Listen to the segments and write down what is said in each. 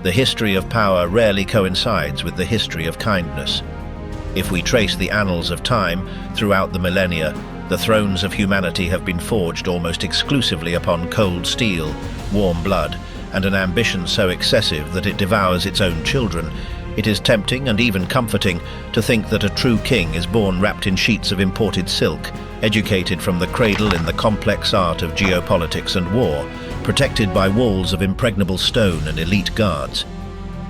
The history of power rarely coincides with the history of kindness. If we trace the annals of time throughout the millennia, the thrones of humanity have been forged almost exclusively upon cold steel, warm blood, and an ambition so excessive that it devours its own children. It is tempting and even comforting to think that a true king is born wrapped in sheets of imported silk, educated from the cradle in the complex art of geopolitics and war, protected by walls of impregnable stone and elite guards.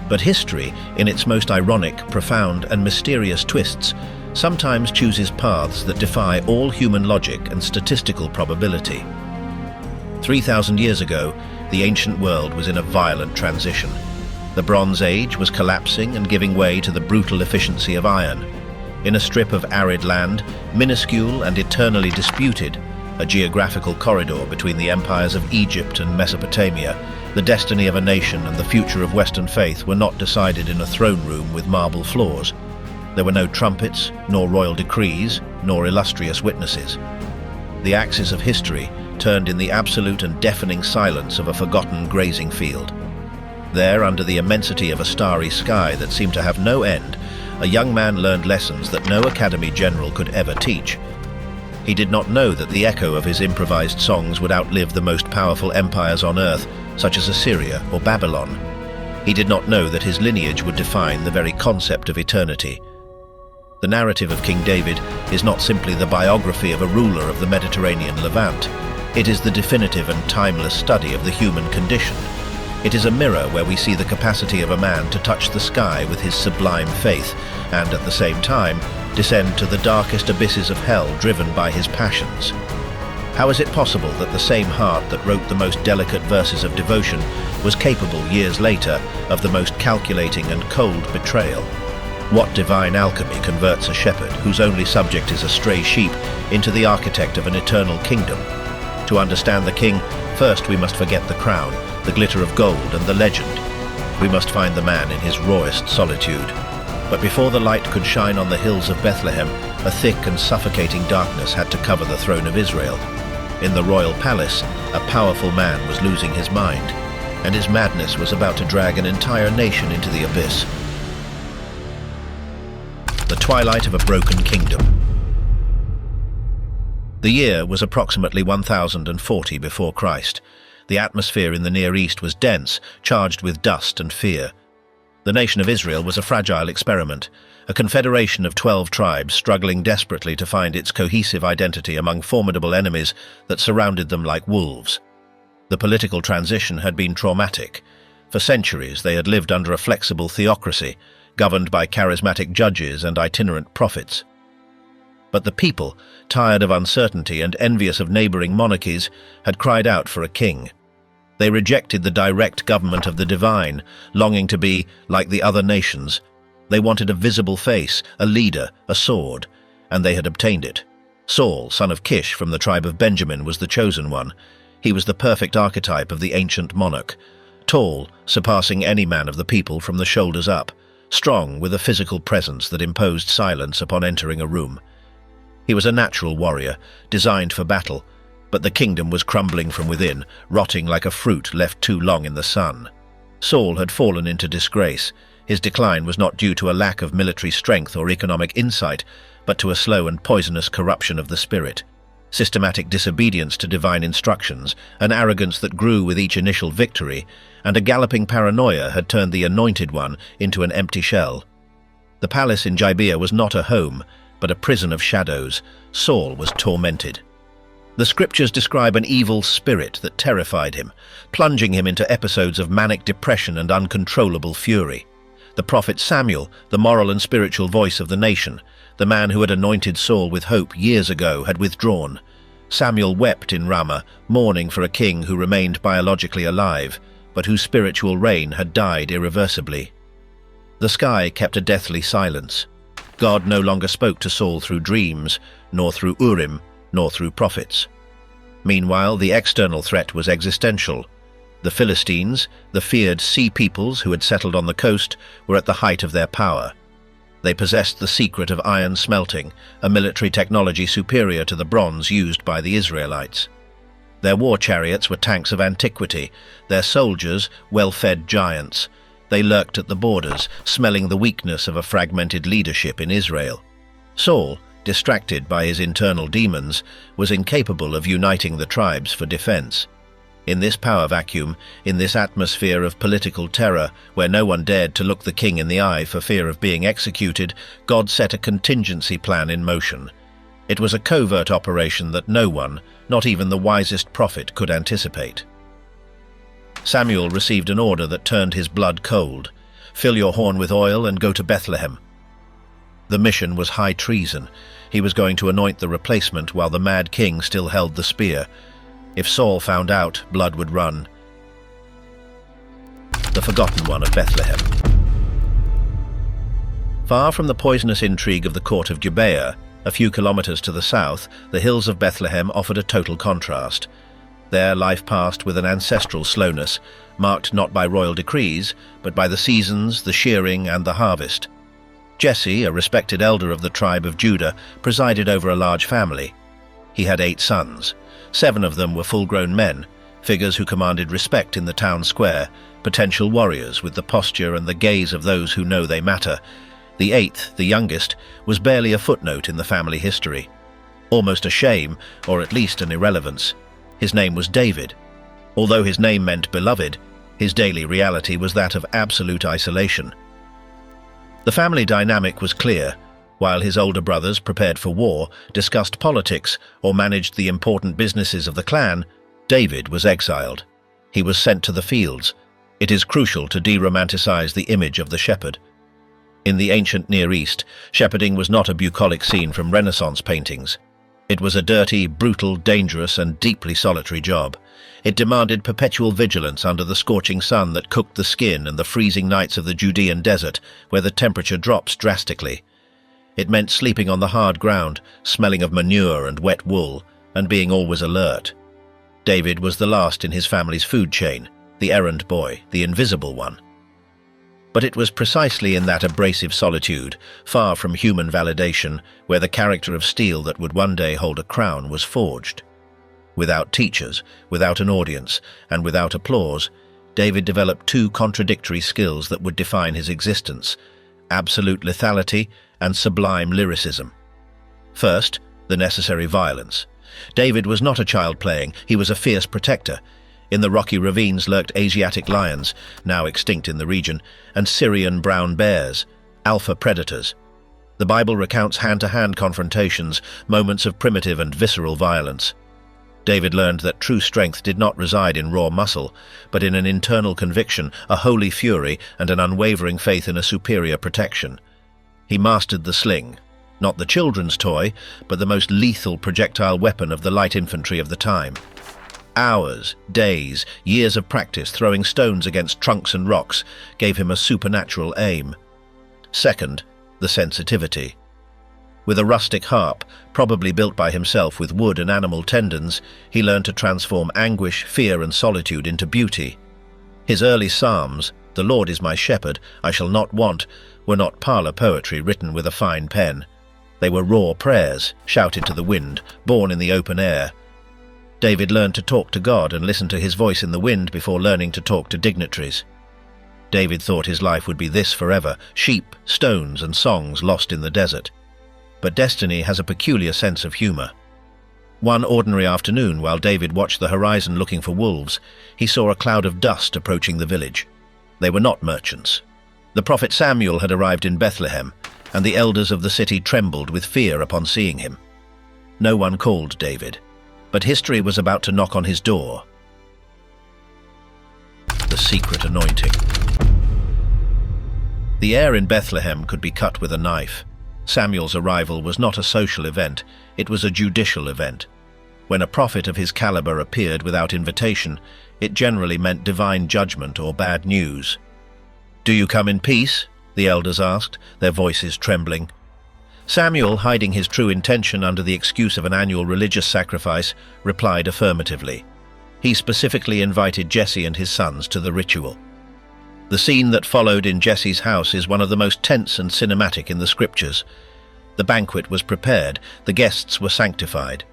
But history, in its most ironic, profound, and mysterious twists, sometimes chooses paths that defy all human logic and statistical probability. 3,000 years ago, the ancient world was in a violent transition. The Bronze Age was collapsing and giving way to the brutal efficiency of iron. In a strip of arid land, minuscule and eternally disputed, a geographical corridor between the empires of Egypt and Mesopotamia, the destiny of a nation and the future of Western faith were not decided in a throne room with marble floors. There were no trumpets, nor royal decrees, nor illustrious witnesses. The axis of history turned in the absolute and deafening silence of a forgotten grazing field. There, under the immensity of a starry sky that seemed to have no end, a young man learned lessons that no academy general could ever teach. He did not know that the echo of his improvised songs would outlive the most powerful empires on earth, such as Assyria or Babylon. He did not know that his lineage would define the very concept of eternity. The narrative of King David is not simply the biography of a ruler of the Mediterranean Levant. It is the definitive and timeless study of the human condition. It is a mirror where we see the capacity of a man to touch the sky with his sublime faith and, at the same time, descend to the darkest abysses of hell driven by his passions. How is it possible that the same heart that wrote the most delicate verses of devotion was capable, years later, of the most calculating and cold betrayal? What divine alchemy converts a shepherd whose only subject is a stray sheep into the architect of an eternal kingdom? To understand the king, first we must forget the crown, the glitter of gold and the legend. We must find the man in his rawest solitude. But before the light could shine on the hills of Bethlehem, a thick and suffocating darkness had to cover the throne of Israel. In the royal palace, a powerful man was losing his mind, and his madness was about to drag an entire nation into the abyss. The twilight of a broken kingdom. The year was approximately 1040 before Christ. The atmosphere in the Near East was dense, charged with dust and fear. The nation of Israel was a fragile experiment, a confederation of 12 tribes struggling desperately to find its cohesive identity among formidable enemies that surrounded them like wolves. The political transition had been traumatic. For centuries they had lived under a flexible theocracy, governed by charismatic judges and itinerant prophets. But the people, tired of uncertainty and envious of neighboring monarchies, had cried out for a king. They rejected the direct government of the divine, longing to be like the other nations. They wanted a visible face, a leader, a sword, and they had obtained it. Saul, son of Kish from the tribe of Benjamin, was the chosen one. He was the perfect archetype of the ancient monarch, tall, surpassing any man of the people from the shoulders up, strong with a physical presence that imposed silence upon entering a room. He was a natural warrior, designed for battle, but the kingdom was crumbling from within, rotting like a fruit left too long in the sun. Saul had fallen into disgrace. His decline was not due to a lack of military strength or economic insight, but to a slow and poisonous corruption of the spirit. Systematic disobedience to divine instructions, an arrogance that grew with each initial victory, and a galloping paranoia had turned the anointed one into an empty shell. The palace in Gibeah was not a home, but a prison of shadows. Saul was tormented. The scriptures describe an evil spirit that terrified him, plunging him into episodes of manic depression and uncontrollable fury. The prophet Samuel, the moral and spiritual voice of the nation, the man who had anointed Saul with hope years ago, had withdrawn. Samuel wept in Ramah, mourning for a king who remained biologically alive, but whose spiritual reign had died irreversibly. The sky kept a deathly silence. God no longer spoke to Saul through dreams, nor through Urim, nor through prophets. Meanwhile, the external threat was existential. The Philistines, the feared sea peoples who had settled on the coast, were at the height of their power. They possessed the secret of iron smelting, a military technology superior to the bronze used by the Israelites. Their war chariots were tanks of antiquity, their soldiers well-fed giants. They lurked at the borders, smelling the weakness of a fragmented leadership in Israel. Saul, distracted by his internal demons, was incapable of uniting the tribes for defense. In this power vacuum, in this atmosphere of political terror, where no one dared to look the king in the eye for fear of being executed, God set a contingency plan in motion. It was a covert operation that no one, not even the wisest prophet, could anticipate. Samuel received an order that turned his blood cold. "Fill your horn with oil and go to Bethlehem." The mission was high treason. He was going to anoint the replacement while the mad king still held the spear. If Saul found out, blood would run. The forgotten one of Bethlehem. Far from the poisonous intrigue of the court of Gibeah, a few kilometers to the south, the hills of Bethlehem offered a total contrast. There life passed with an ancestral slowness, marked not by royal decrees, but by the seasons, the shearing, and the harvest. Jesse, a respected elder of the tribe of Judah, presided over a large family. He had 8 sons. 7 of them were full-grown men, figures who commanded respect in the town square, potential warriors with the posture and the gaze of those who know they matter. The 8th, the youngest, was barely a footnote in the family history. Almost a shame, or at least an irrelevance. His name was David. Although his name meant beloved, his daily reality was that of absolute isolation. The family dynamic was clear. While his older brothers prepared for war, discussed politics, or managed the important businesses of the clan, David was exiled. He was sent to the fields. It is crucial to de-romanticize the image of the shepherd. In the ancient Near East, shepherding was not a bucolic scene from Renaissance paintings. It was a dirty, brutal, dangerous, and deeply solitary job. It demanded perpetual vigilance under the scorching sun that cooked the skin and the freezing nights of the Judean desert, where the temperature drops drastically. It meant sleeping on the hard ground, smelling of manure and wet wool, and being always alert. David was the last in his family's food chain, the errand boy, the invisible one. But it was precisely in that abrasive solitude, far from human validation, where the character of steel that would one day hold a crown was forged. Without teachers, without an audience, and without applause, David developed 2 contradictory skills that would define his existence: absolute lethality and sublime lyricism. First, the necessary violence. David was not a child playing, he was a fierce protector. In the rocky ravines lurked Asiatic lions, now extinct in the region, and Syrian brown bears, alpha predators. The Bible recounts hand-to-hand confrontations, moments of primitive and visceral violence. David learned that true strength did not reside in raw muscle, but in an internal conviction, a holy fury, and an unwavering faith in a superior protection. He mastered the sling, not the children's toy, but the most lethal projectile weapon of the light infantry of the time. Hours, days, years of practice throwing stones against trunks and rocks gave him a supernatural aim. Second, the sensitivity. With a rustic harp, probably built by himself with wood and animal tendons, he learned to transform anguish, fear, and solitude into beauty. His early psalms, "The Lord is my shepherd, I shall not want," were not parlor poetry written with a fine pen. They were raw prayers, shouted to the wind, born in the open air. David learned to talk to God and listen to his voice in the wind before learning to talk to dignitaries. David thought his life would be this forever: sheep, stones, and songs lost in the desert. But destiny has a peculiar sense of humor. One ordinary afternoon, while David watched the horizon looking for wolves, he saw a cloud of dust approaching the village. They were not merchants. The prophet Samuel had arrived in Bethlehem, and the elders of the city trembled with fear upon seeing him. No one called David, but history was about to knock on his door. The secret anointing. The air in Bethlehem could be cut with a knife. Samuel's arrival was not a social event, it was a judicial event. When a prophet of his caliber appeared without invitation, it generally meant divine judgment or bad news. "Do you come in peace?" the elders asked, their voices trembling. Samuel, hiding his true intention under the excuse of an annual religious sacrifice, replied affirmatively. He specifically invited Jesse and his sons to the ritual. The scene that followed in Jesse's house is one of the most tense and cinematic in the scriptures. The banquet was prepared, the guests were sanctified.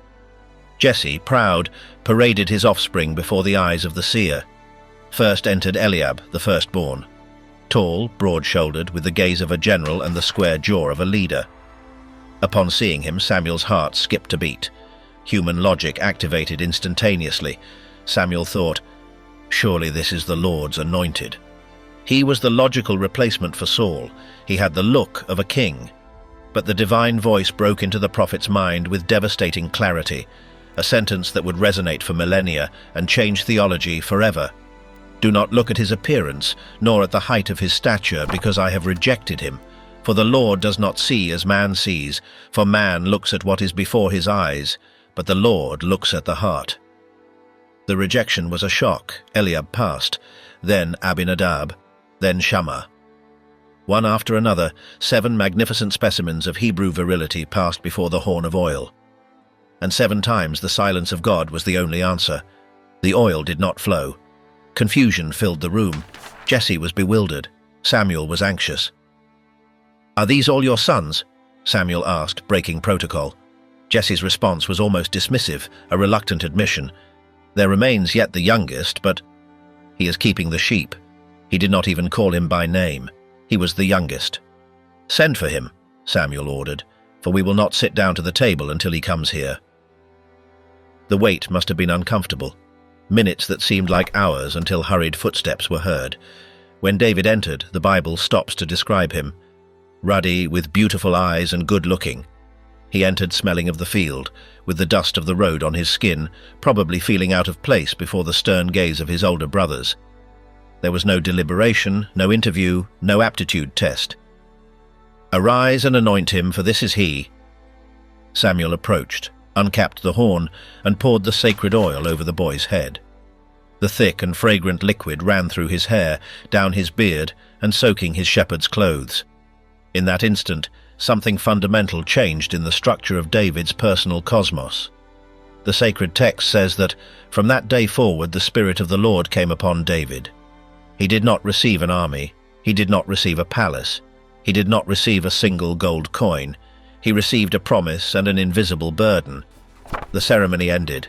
Jesse, proud, paraded his offspring before the eyes of the seer. First entered Eliab, the firstborn. tall, broad-shouldered, with the gaze of a general and the square jaw of a leader. Upon seeing him, Samuel's heart skipped a beat. Human logic activated instantaneously. Samuel thought, "Surely this is the Lord's anointed." He was the logical replacement for Saul. He had the look of a king. But the divine voice broke into the prophet's mind with devastating clarity, a sentence that would resonate for millennia and change theology forever. "Do not look at his appearance, nor at the height of his stature, because I have rejected him. For the Lord does not see as man sees, for man looks at what is before his eyes, but the Lord looks at the heart." The rejection was a shock. Eliab passed, then Abinadab, then Shammah. One after another, 7 magnificent specimens of Hebrew virility passed before the horn of oil. And 7 times the silence of God was the only answer. The oil did not flow. Confusion filled the room. Jesse was bewildered. Samuel was anxious. "Are these all your sons?" Samuel asked, breaking protocol. Jesse's response was almost dismissive, a reluctant admission. "There remains yet the youngest, but he is keeping the sheep." He did not even call him by name. He was the youngest. "Send for him," Samuel ordered, "for we will not sit down to the table until he comes here." The wait must have been uncomfortable. Minutes that seemed like hours until hurried footsteps were heard. When David entered, the Bible stops to describe him. Ruddy, with beautiful eyes and good-looking. He entered smelling of the field, with the dust of the road on his skin, probably feeling out of place before the stern gaze of his older brothers. There was no deliberation, no interview, no aptitude test. "Arise and anoint him, for this is he." Samuel approached, uncapped the horn, and poured the sacred oil over the boy's head. The thick and fragrant liquid ran through his hair, down his beard, and soaking his shepherd's clothes. In that instant, something fundamental changed in the structure of David's personal cosmos. The sacred text says that, from that day forward, the Spirit of the Lord came upon David. He did not receive an army. He did not receive a palace. He did not receive a single gold coin. He received a promise and an invisible burden. The ceremony ended.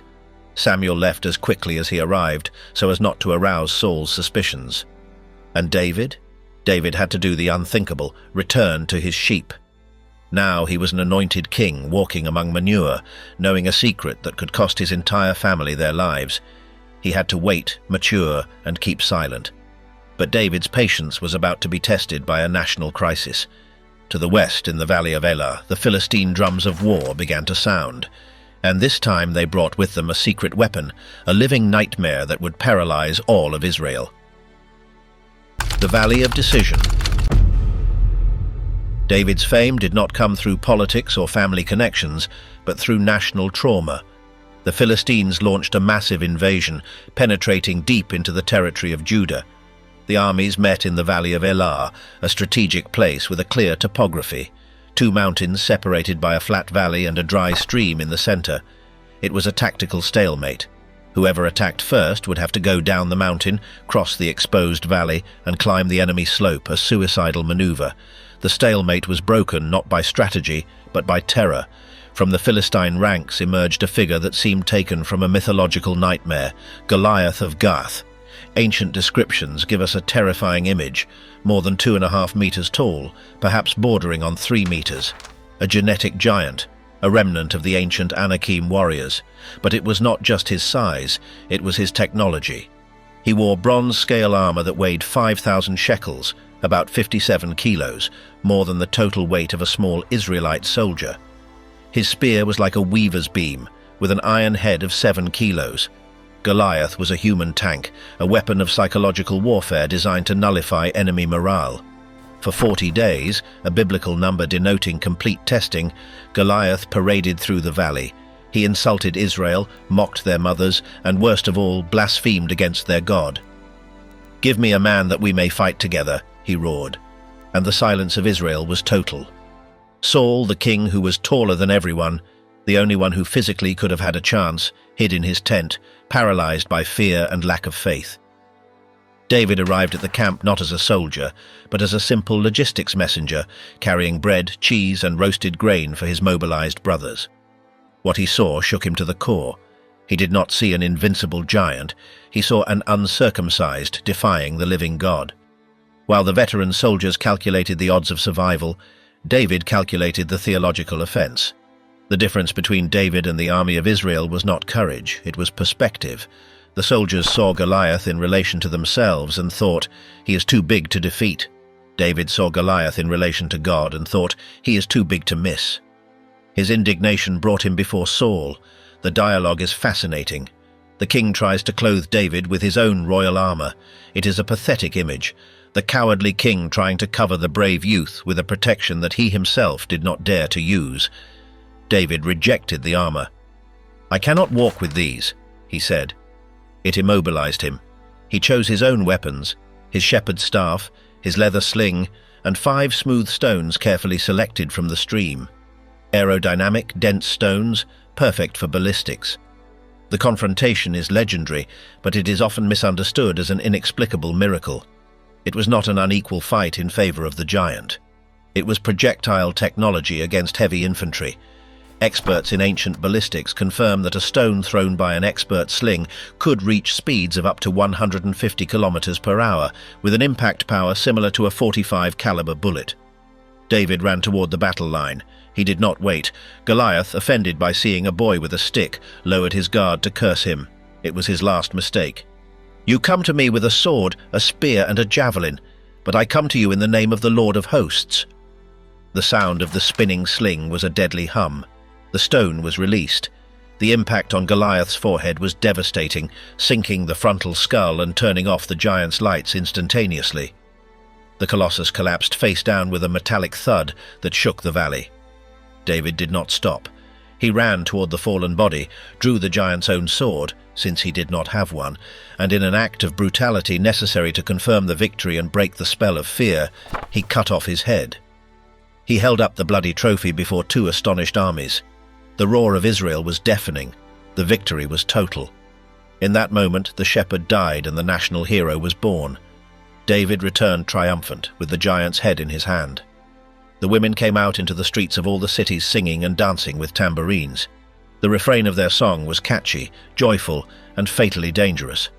Samuel left as quickly as he arrived, so as not to arouse Saul's suspicions. And David? David had to do the unthinkable, return to his sheep. Now he was an anointed king walking among manure, knowing a secret that could cost his entire family their lives. He had to wait, mature, and keep silent. But David's patience was about to be tested by a national crisis. To the west, in the valley of Elah, the Philistine drums of war began to sound. And this time they brought with them a secret weapon, a living nightmare that would paralyze all of Israel. The Valley of Decision. David's fame did not come through politics or family connections, but through national trauma. The Philistines launched a massive invasion, penetrating deep into the territory of Judah. The armies met in the Valley of Elah, a strategic place with a clear topography. 2 mountains separated by a flat valley and a dry stream in the center. It was a tactical stalemate. Whoever attacked first would have to go down the mountain, cross the exposed valley, and climb the enemy slope, a suicidal maneuver. The stalemate was broken not by strategy, but by terror. From the Philistine ranks emerged a figure that seemed taken from a mythological nightmare, Goliath of Gath. Ancient descriptions give us a terrifying image, more than 2.5 meters tall, perhaps bordering on 3 meters. A genetic giant, a remnant of the ancient Anakim warriors. But it was not just his size, it was his technology. He wore bronze-scale armor that weighed 5,000 shekels, about 57 kilos, more than the total weight of a small Israelite soldier. His spear was like a weaver's beam, with an iron head of 7 kilos. Goliath was a human tank, a weapon of psychological warfare designed to nullify enemy morale. For 40 days, a biblical number denoting complete testing, Goliath paraded through the valley. He insulted Israel, mocked their mothers, and worst of all, blasphemed against their God. "Give me a man that we may fight together," he roared. And the silence of Israel was total. Saul, the king who was taller than everyone, the only one who physically could have had a chance, hid in his tent, paralyzed by fear and lack of faith. David arrived at the camp not as a soldier, but as a simple logistics messenger, carrying bread, cheese, and roasted grain for his mobilized brothers. What he saw shook him to the core. He did not see an invincible giant. He saw an uncircumcised defying the living God. While the veteran soldiers calculated the odds of survival, David calculated the theological offense. The difference between David and the army of Israel was not courage, it was perspective. The soldiers saw Goliath in relation to themselves and thought, "He is too big to defeat." David saw Goliath in relation to God and thought, "He is too big to miss." His indignation brought him before Saul. The dialogue is fascinating. The king tries to clothe David with his own royal armor. It is a pathetic image. The cowardly king trying to cover the brave youth with a protection that he himself did not dare to use. David rejected the armor. "I cannot walk with these," he said. It immobilized him. He chose his own weapons, his shepherd's staff, his leather sling, and 5 smooth stones carefully selected from the stream. Aerodynamic, dense stones, perfect for ballistics. The confrontation is legendary, but it is often misunderstood as an inexplicable miracle. It was not an unequal fight in favor of the giant. It was projectile technology against heavy infantry. Experts in ancient ballistics confirm that a stone thrown by an expert sling could reach speeds of up to 150 kilometers per hour, with an impact power similar to a .45 caliber bullet. David ran toward the battle line. He did not wait. Goliath, offended by seeing a boy with a stick, lowered his guard to curse him. It was his last mistake. "You come to me with a sword, a spear, and a javelin, but I come to you in the name of the Lord of hosts." The sound of the spinning sling was a deadly hum. The stone was released. The impact on Goliath's forehead was devastating, sinking the frontal skull and turning off the giant's lights instantaneously. The colossus collapsed face down with a metallic thud that shook the valley. David did not stop. He ran toward the fallen body, drew the giant's own sword, since he did not have one, and in an act of brutality necessary to confirm the victory and break the spell of fear, he cut off his head. He held up the bloody trophy before 2 astonished armies. The roar of Israel was deafening. The victory was total. In that moment, the shepherd died and the national hero was born. David returned triumphant, with the giant's head in his hand. The women came out into the streets of all the cities singing and dancing with tambourines. The refrain of their song was catchy, joyful, and fatally dangerous.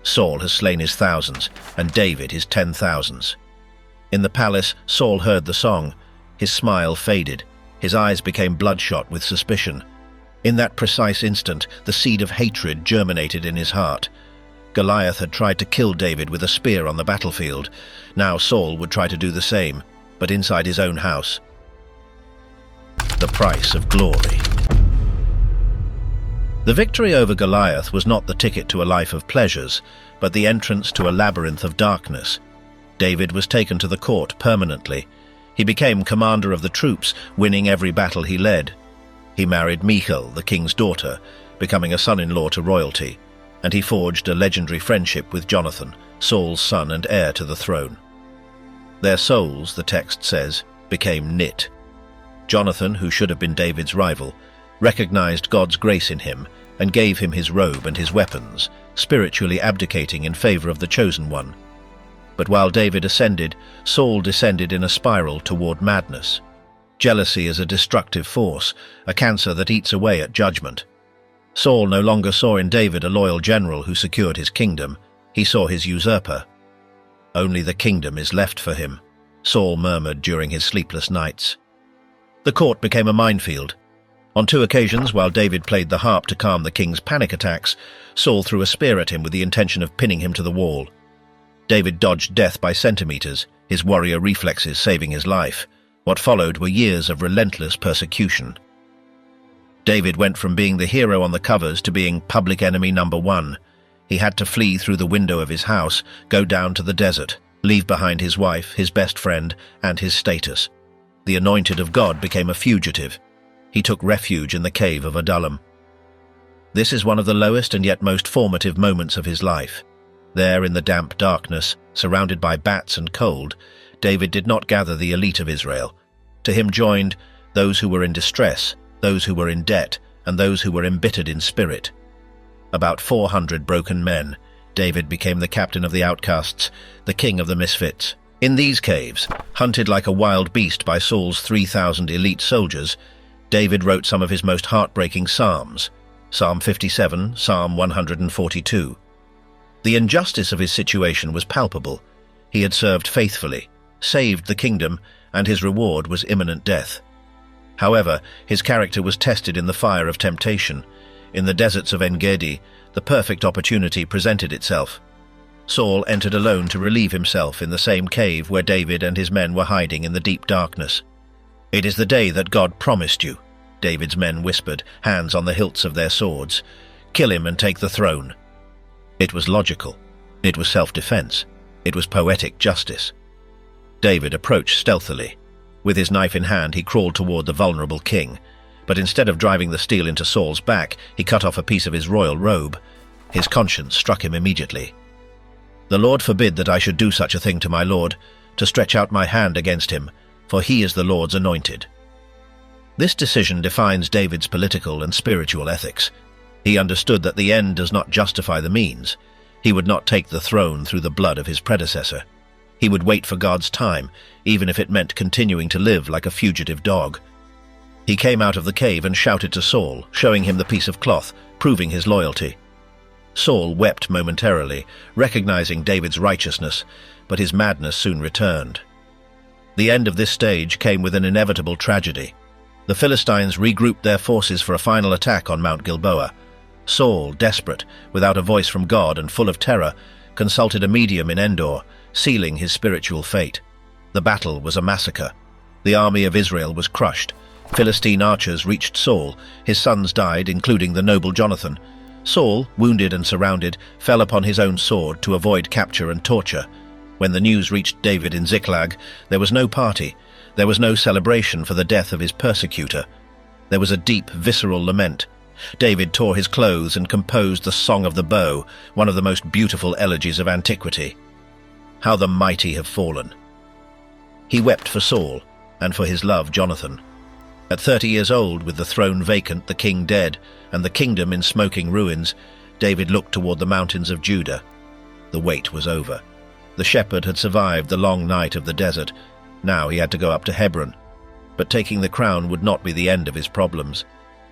Saul has slain his thousands, and David his 10,000s. In the palace, Saul heard the song. His smile faded. His eyes became bloodshot with suspicion. In that precise instant, the seed of hatred germinated in his heart. Goliath had tried to kill David with a spear on the battlefield. Now Saul would try to do the same, but inside his own house. The price of glory. The victory over Goliath was not the ticket to a life of pleasures, but the entrance to a labyrinth of darkness. David was taken to the court permanently. He became commander of the troops, winning every battle he led. He married Michal, the king's daughter, becoming a son-in-law to royalty, and he forged a legendary friendship with Jonathan, Saul's son and heir to the throne. Their souls, the text says, became knit. Jonathan, who should have been David's rival, recognized God's grace in him and gave him his robe and his weapons, spiritually abdicating in favor of the chosen one. But while David ascended, Saul descended in a spiral toward madness. Jealousy is a destructive force, a cancer that eats away at judgment. Saul no longer saw in David a loyal general who secured his kingdom. He saw his usurper. "Only the kingdom is left for him," Saul murmured during his sleepless nights. The court became a minefield. On 2 occasions, while David played the harp to calm the king's panic attacks, Saul threw a spear at him with the intention of pinning him to the wall. David dodged death by centimeters, his warrior reflexes saving his life. What followed were years of relentless persecution. David went from being the hero on the covers to being public enemy number 1. He had to flee through the window of his house, go down to the desert, leave behind his wife, his best friend, and his status. The anointed of God became a fugitive. He took refuge in the cave of Adullam. This is one of the lowest and yet most formative moments of his life. There in the damp darkness, surrounded by bats and cold, David did not gather the elite of Israel. To him joined those who were in distress, those who were in debt, and those who were embittered in spirit. About 400 broken men, David became the captain of the outcasts, the king of the misfits. In these caves, hunted like a wild beast by Saul's 3,000 elite soldiers, David wrote some of his most heartbreaking psalms, Psalm 57, Psalm 142. The injustice of his situation was palpable. He had served faithfully, saved the kingdom, and his reward was imminent death. However, his character was tested in the fire of temptation. In the deserts of En-Gedi, the perfect opportunity presented itself. Saul entered alone to relieve himself in the same cave where David and his men were hiding in the deep darkness. "It is the day that God promised you," David's men whispered, hands on the hilts of their swords. "Kill him and take the throne." It was logical. It was self-defense. It was poetic justice. David approached stealthily. With his knife in hand, he crawled toward the vulnerable king. But instead of driving the steel into Saul's back, he cut off a piece of his royal robe. His conscience struck him immediately. "The Lord forbid that I should do such a thing to my Lord, to stretch out my hand against him, for he is the Lord's anointed." This decision defines David's political and spiritual ethics. He understood that the end does not justify the means. He would not take the throne through the blood of his predecessor. He would wait for God's time, even if it meant continuing to live like a fugitive dog. He came out of the cave and shouted to Saul, showing him the piece of cloth, proving his loyalty. Saul wept momentarily, recognizing David's righteousness, but his madness soon returned. The end of this stage came with an inevitable tragedy. The Philistines regrouped their forces for a final attack on Mount Gilboa. Saul, desperate, without a voice from God and full of terror, consulted a medium in Endor, sealing his spiritual fate. The battle was a massacre. The army of Israel was crushed. Philistine archers reached Saul. His sons died, including the noble Jonathan. Saul, wounded and surrounded, fell upon his own sword to avoid capture and torture. When the news reached David in Ziklag, there was no party. There was no celebration for the death of his persecutor. There was a deep, visceral lament. David tore his clothes and composed the Song of the Bow, one of the most beautiful elegies of antiquity. How the mighty have fallen. He wept for Saul, and for his love Jonathan. At 30 years old, with the throne vacant, the king dead, and the kingdom in smoking ruins, David looked toward the mountains of Judah. The wait was over. The shepherd had survived the long night of the desert. Now he had to go up to Hebron. But taking the crown would not be the end of his problems.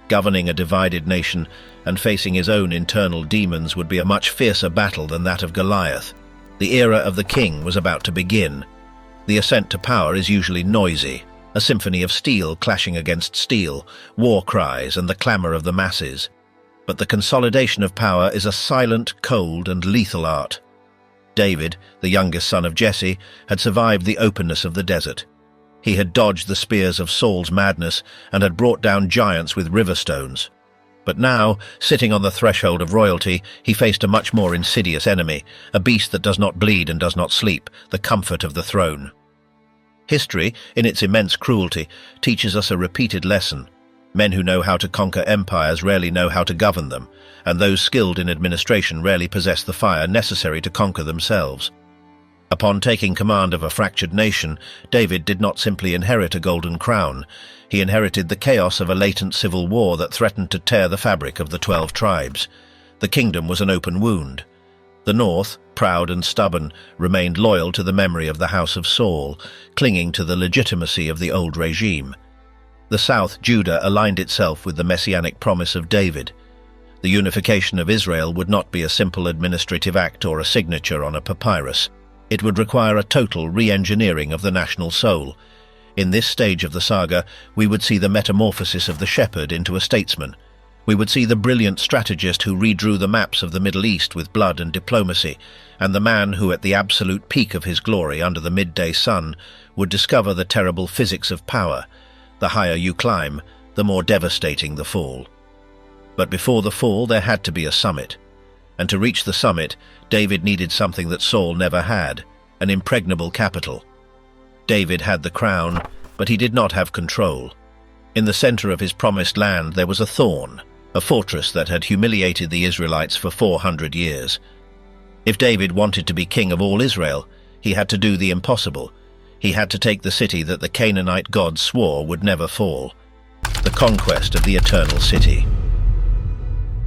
Governing a divided nation and facing his own internal demons would be a much fiercer battle than that of Goliath. The era of the king was about to begin. The ascent to power is usually noisy, a symphony of steel clashing against steel, war cries and the clamor of the masses. But the consolidation of power is a silent, cold and lethal art. David, the youngest son of Jesse, had survived the openness of the desert. He had dodged the spears of Saul's madness and had brought down giants with river stones. But now, sitting on the threshold of royalty, he faced a much more insidious enemy, a beast that does not bleed and does not sleep, the comfort of the throne. History, in its immense cruelty, teaches us a repeated lesson. Men who know how to conquer empires rarely know how to govern them, and those skilled in administration rarely possess the fire necessary to conquer themselves. Upon taking command of a fractured nation, David did not simply inherit a golden crown. He inherited the chaos of a latent civil war that threatened to tear the fabric of the 12 tribes. The kingdom was an open wound. The north, proud and stubborn, remained loyal to the memory of the house of Saul, clinging to the legitimacy of the old regime. The south, Judah, aligned itself with the messianic promise of David. The unification of Israel would not be a simple administrative act or a signature on a papyrus. It would require a total re-engineering of the national soul. In this stage of the saga, we would see the metamorphosis of the shepherd into a statesman. We would see the brilliant strategist who redrew the maps of the Middle East with blood and diplomacy, and the man who, at the absolute peak of his glory under the midday sun, would discover the terrible physics of power. The higher you climb, the more devastating the fall. But before the fall, there had to be a summit. And to reach the summit, David needed something that Saul never had, an impregnable capital. David had the crown, but he did not have control. In the center of his promised land there was a thorn, a fortress that had humiliated the Israelites for 400 years. If David wanted to be king of all Israel, he had to do the impossible. He had to take the city that the Canaanite gods swore would never fall, the conquest of the eternal city.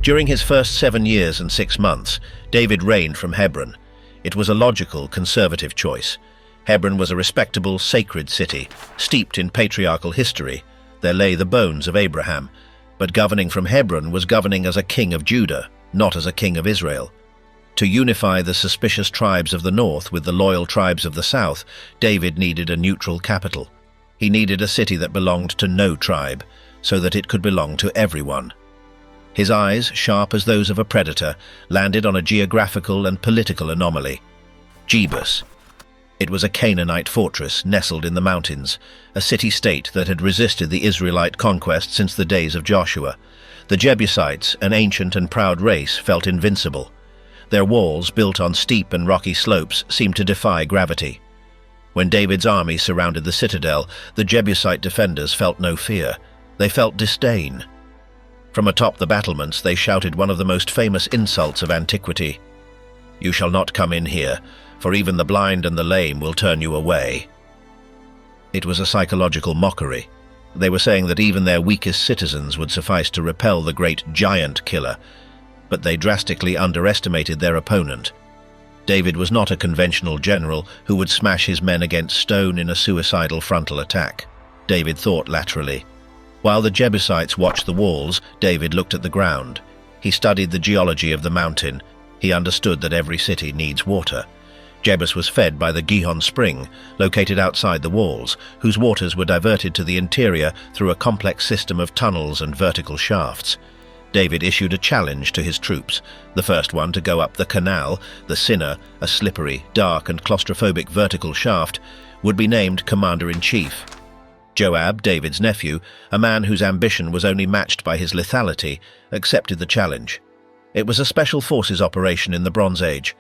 During his first 7 years and 6 months, David reigned from Hebron. It was a logical, conservative choice. Hebron was a respectable, sacred city, steeped in patriarchal history. There lay the bones of Abraham. But governing from Hebron was governing as a king of Judah, not as a king of Israel. To unify the suspicious tribes of the north with the loyal tribes of the south, David needed a neutral capital. He needed a city that belonged to no tribe, so that it could belong to everyone. His eyes, sharp as those of a predator, landed on a geographical and political anomaly: Jebus. It was a Canaanite fortress nestled in the mountains, a city-state that had resisted the Israelite conquest since the days of Joshua. The Jebusites, an ancient and proud race, felt invincible. Their walls, built on steep and rocky slopes, seemed to defy gravity. When David's army surrounded the citadel, the Jebusite defenders felt no fear. They felt disdain. From atop the battlements, they shouted one of the most famous insults of antiquity: "You shall not come in here, for even the blind and the lame will turn you away." It was a psychological mockery. They were saying that even their weakest citizens would suffice to repel the great giant killer, but they drastically underestimated their opponent. David was not a conventional general who would smash his men against stone in a suicidal frontal attack. David thought laterally. While the Jebusites watched the walls, David looked at the ground. He studied the geology of the mountain. He understood that every city needs water. Jebus was fed by the Gihon Spring, located outside the walls, whose waters were diverted to the interior through a complex system of tunnels and vertical shafts. David issued a challenge to his troops. The first one to go up the canal, the Sinner, a slippery, dark and claustrophobic vertical shaft, would be named Commander-in-Chief. Joab, David's nephew, a man whose ambition was only matched by his lethality, accepted the challenge. It was a special forces operation in the Bronze Age.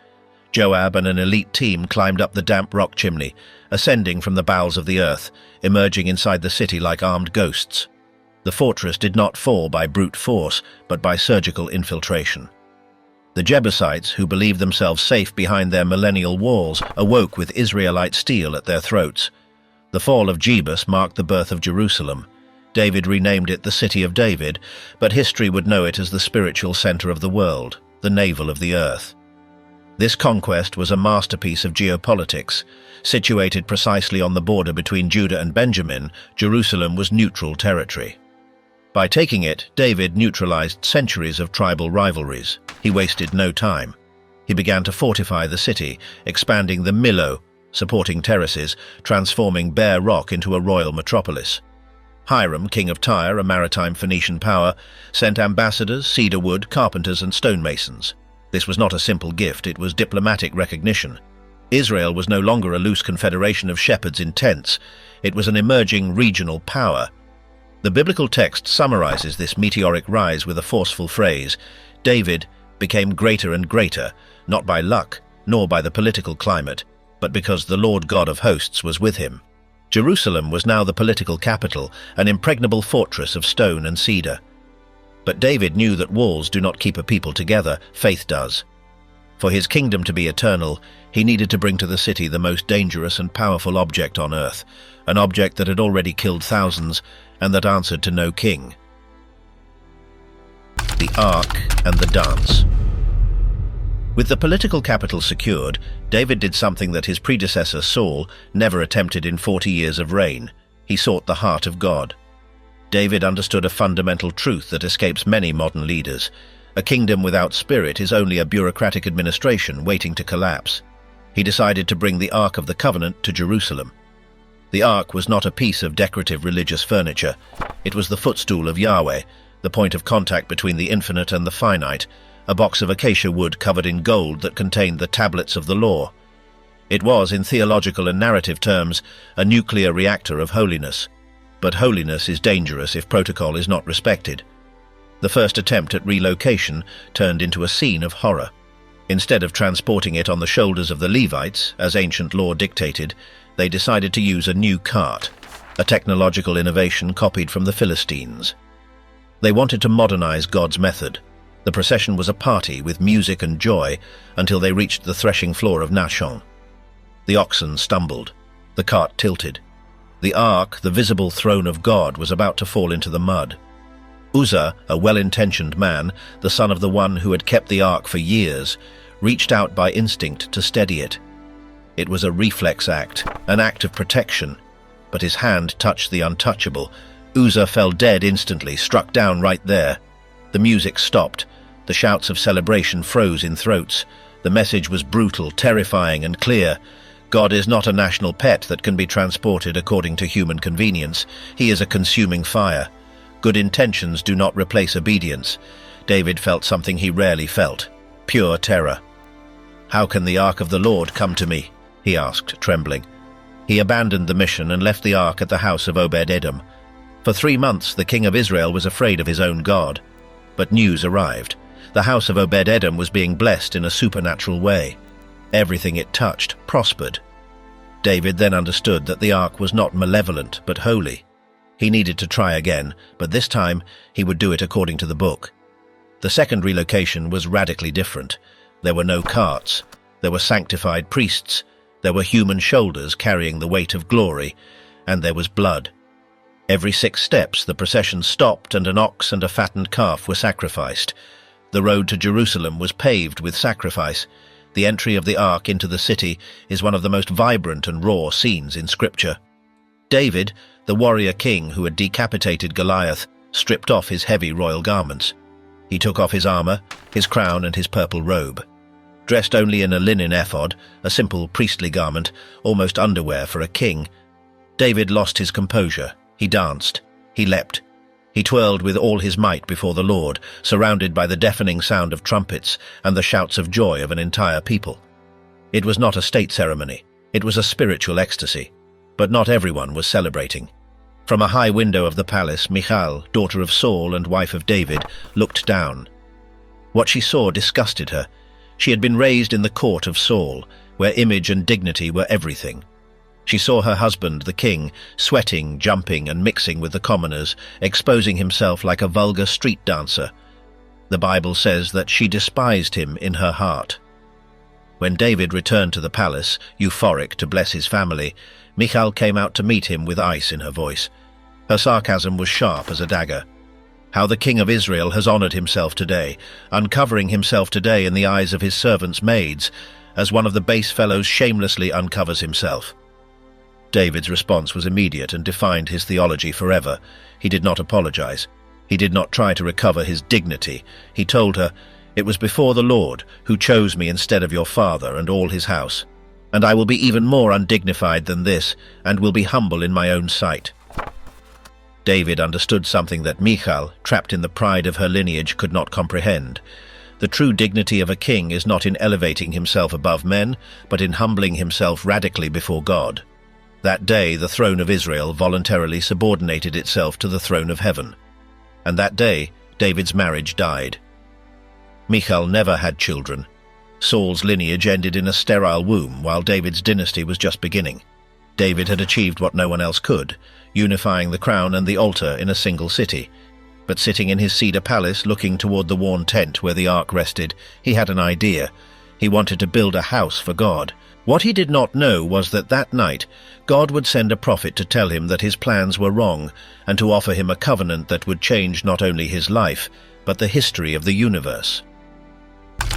Joab and an elite team climbed up the damp rock chimney, ascending from the bowels of the earth, emerging inside the city like armed ghosts. The fortress did not fall by brute force, but by surgical infiltration. The Jebusites, who believed themselves safe behind their millennial walls, awoke with Israelite steel at their throats. The fall of Jebus marked the birth of Jerusalem. David renamed it the City of David, but history would know it as the spiritual center of the world, the navel of the earth. This conquest was a masterpiece of geopolitics. Situated precisely on the border between Judah and Benjamin, Jerusalem was neutral territory. By taking it, David neutralized centuries of tribal rivalries. He wasted no time. He began to fortify the city, expanding the Millo, supporting terraces, transforming bare rock into a royal metropolis. Hiram, king of Tyre, a maritime Phoenician power, sent ambassadors, cedar wood, carpenters and stonemasons. This was not a simple gift, it was diplomatic recognition. Israel was no longer a loose confederation of shepherds in tents. It was an emerging regional power. The biblical text summarizes this meteoric rise with a forceful phrase: David became greater and greater, not by luck, nor by the political climate, but because the Lord God of hosts was with him. Jerusalem was now the political capital, an impregnable fortress of stone and cedar. But David knew that walls do not keep a people together, faith does. For his kingdom to be eternal, he needed to bring to the city the most dangerous and powerful object on earth, an object that had already killed thousands and that answered to no king: the Ark and the Dance. With the political capital secured, David did something that his predecessor Saul never attempted in 40 years of reign. He sought the heart of God. David understood a fundamental truth that escapes many modern leaders. A kingdom without spirit is only a bureaucratic administration waiting to collapse. He decided to bring the Ark of the Covenant to Jerusalem. The Ark was not a piece of decorative religious furniture. It was the footstool of Yahweh, the point of contact between the infinite and the finite, a box of acacia wood covered in gold that contained the tablets of the law. It was, in theological and narrative terms, a nuclear reactor of holiness. But holiness is dangerous if protocol is not respected. The first attempt at relocation turned into a scene of horror. Instead of transporting it on the shoulders of the Levites, as ancient law dictated, they decided to use a new cart, a technological innovation copied from the Philistines. They wanted to modernize God's method. The procession was a party with music and joy until they reached the threshing floor of Nashon. The oxen stumbled. The cart tilted. The Ark, the visible throne of God, was about to fall into the mud. Uzzah, a well-intentioned man, the son of the one who had kept the Ark for years, reached out by instinct to steady it. It was a reflex act, an act of protection, but his hand touched the untouchable. Uzzah fell dead instantly, struck down right there. The music stopped. The shouts of celebration froze in throats. The message was brutal, terrifying, and clear. God is not a national pet that can be transported according to human convenience. He is a consuming fire. Good intentions do not replace obedience. David felt something he rarely felt: pure terror. "How can the ark of the Lord come to me?" he asked, trembling. He abandoned the mission and left the ark at the house of Obed-Edom. For 3 months, the king of Israel was afraid of his own God. But news arrived. The house of Obed-Edom was being blessed in a supernatural way. Everything it touched prospered. David then understood that the ark was not malevolent, but holy. He needed to try again, but this time he would do it according to the book. The second relocation was radically different. There were no carts. There were sanctified priests. There were human shoulders carrying the weight of glory, and there was blood. Every 6 steps the procession stopped and an ox and a fattened calf were sacrificed. The road to Jerusalem was paved with sacrifice. The entry of the ark into the city is one of the most vibrant and raw scenes in Scripture. David, the warrior king who had decapitated Goliath, stripped off his heavy royal garments. He took off his armor, his crown, and his purple robe. Dressed only in a linen ephod, a simple priestly garment, almost underwear for a king, David lost his composure. He danced. He leapt. He twirled with all his might before the Lord, surrounded by the deafening sound of trumpets and the shouts of joy of an entire people. It was not a state ceremony. It was a spiritual ecstasy. But not everyone was celebrating. From a high window of the palace, Michal, daughter of Saul and wife of David, looked down. What she saw disgusted her. She had been raised in the court of Saul, where image and dignity were everything. She saw her husband, the king, sweating, jumping, and mixing with the commoners, exposing himself like a vulgar street dancer. The Bible says that she despised him in her heart. When David returned to the palace, euphoric to bless his family, Michal came out to meet him with ice in her voice. Her sarcasm was sharp as a dagger. How the king of Israel has honored himself today, uncovering himself today in the eyes of his servants' maids, as one of the base fellows shamelessly uncovers himself. David's response was immediate and defined his theology forever. He did not apologize. He did not try to recover his dignity. He told her, "It was before the Lord who chose me instead of your father and all his house. And I will be even more undignified than this, and will be humble in my own sight." David understood something that Michal, trapped in the pride of her lineage, could not comprehend. The true dignity of a king is not in elevating himself above men, but in humbling himself radically before God. That day, the throne of Israel voluntarily subordinated itself to the throne of heaven. And that day, David's marriage died. Michal never had children. Saul's lineage ended in a sterile womb, while David's dynasty was just beginning. David had achieved what no one else could, unifying the crown and the altar in a single city. But sitting in his cedar palace, looking toward the worn tent where the ark rested, he had an idea. He wanted to build a house for God. What he did not know was that that night, God would send a prophet to tell him that his plans were wrong, and to offer him a covenant that would change not only his life, but the history of the universe.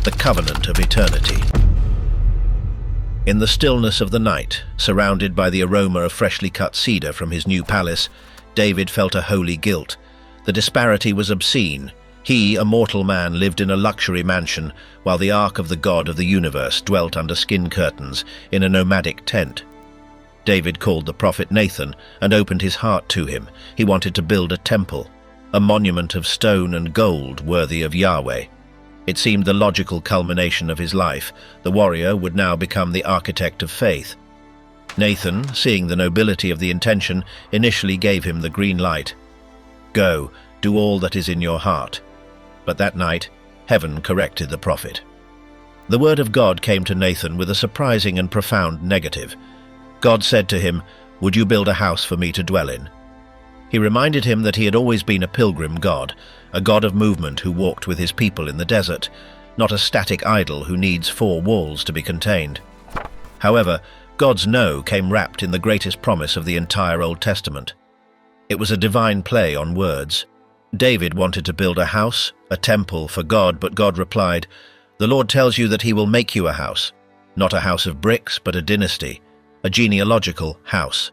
The covenant of eternity. In the stillness of the night, surrounded by the aroma of freshly cut cedar from his new palace, David felt a holy guilt. The disparity was obscene. He, a mortal man, lived in a luxury mansion, while the ark of the God of the universe dwelt under skin curtains in a nomadic tent. David called the prophet Nathan and opened his heart to him. He wanted to build a temple, a monument of stone and gold worthy of Yahweh. It seemed the logical culmination of his life. The warrior would now become the architect of faith. Nathan, seeing the nobility of the intention, initially gave him the green light. "Go, do all that is in your heart." But that night, heaven corrected the prophet. The word of God came to Nathan with a surprising and profound negative. God said to him, "Would you build a house for me to dwell in?" He reminded him that he had always been a pilgrim God, a God of movement who walked with his people in the desert, not a static idol who needs 4 walls to be contained. However, God's no came wrapped in the greatest promise of the entire Old Testament. It was a divine play on words. David wanted to build a house, a temple for God, but God replied, "The Lord tells you that he will make you a house, not a house of bricks, but a dynasty, a genealogical house."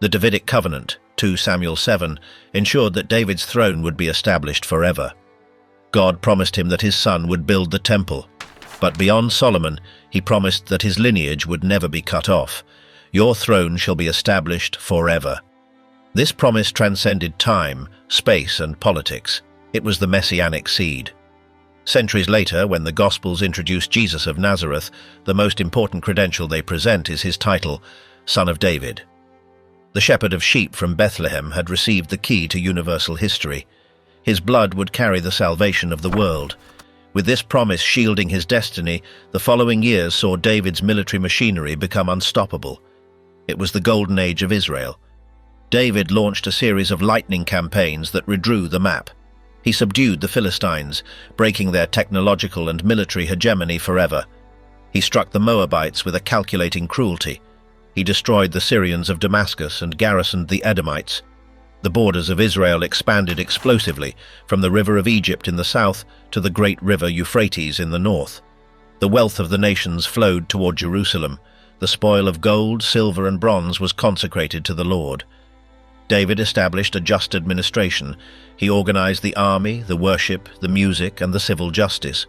The Davidic covenant, 2 Samuel 7, ensured that David's throne would be established forever. God promised him that his son would build the temple. But beyond Solomon, he promised that his lineage would never be cut off. Your throne shall be established forever. This promise transcended time, space, and politics. It was the messianic seed. Centuries later, when the Gospels introduce Jesus of Nazareth, the most important credential they present is his title, Son of David. The shepherd of sheep from Bethlehem had received the key to universal history. His blood would carry the salvation of the world. With this promise shielding his destiny, the following years saw David's military machinery become unstoppable. It was the golden age of Israel. David launched a series of lightning campaigns that redrew the map. He subdued the Philistines, breaking their technological and military hegemony forever. He struck the Moabites with a calculating cruelty. He destroyed the Syrians of Damascus and garrisoned the Edomites. The borders of Israel expanded explosively, from the river of Egypt in the south to the great river Euphrates in the north. The wealth of the nations flowed toward Jerusalem. The spoil of gold, silver, and bronze was consecrated to the Lord. David established a just administration. He organized the army, the worship, the music, and the civil justice.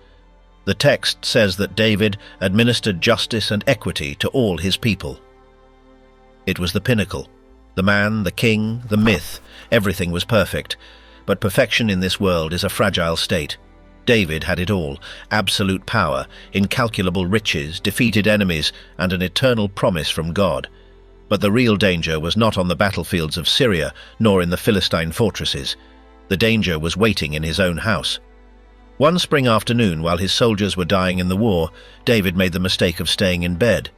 The text says that David administered justice and equity to all his people. It was the pinnacle. The man, the king, the myth, everything was perfect. But perfection in this world is a fragile state. David had it all: absolute power, incalculable riches, defeated enemies, and an eternal promise from God. But the real danger was not on the battlefields of Syria, nor in the Philistine fortresses. The danger was waiting in his own house. One spring afternoon, while his soldiers were dying in the war, David made the mistake of staying in bed.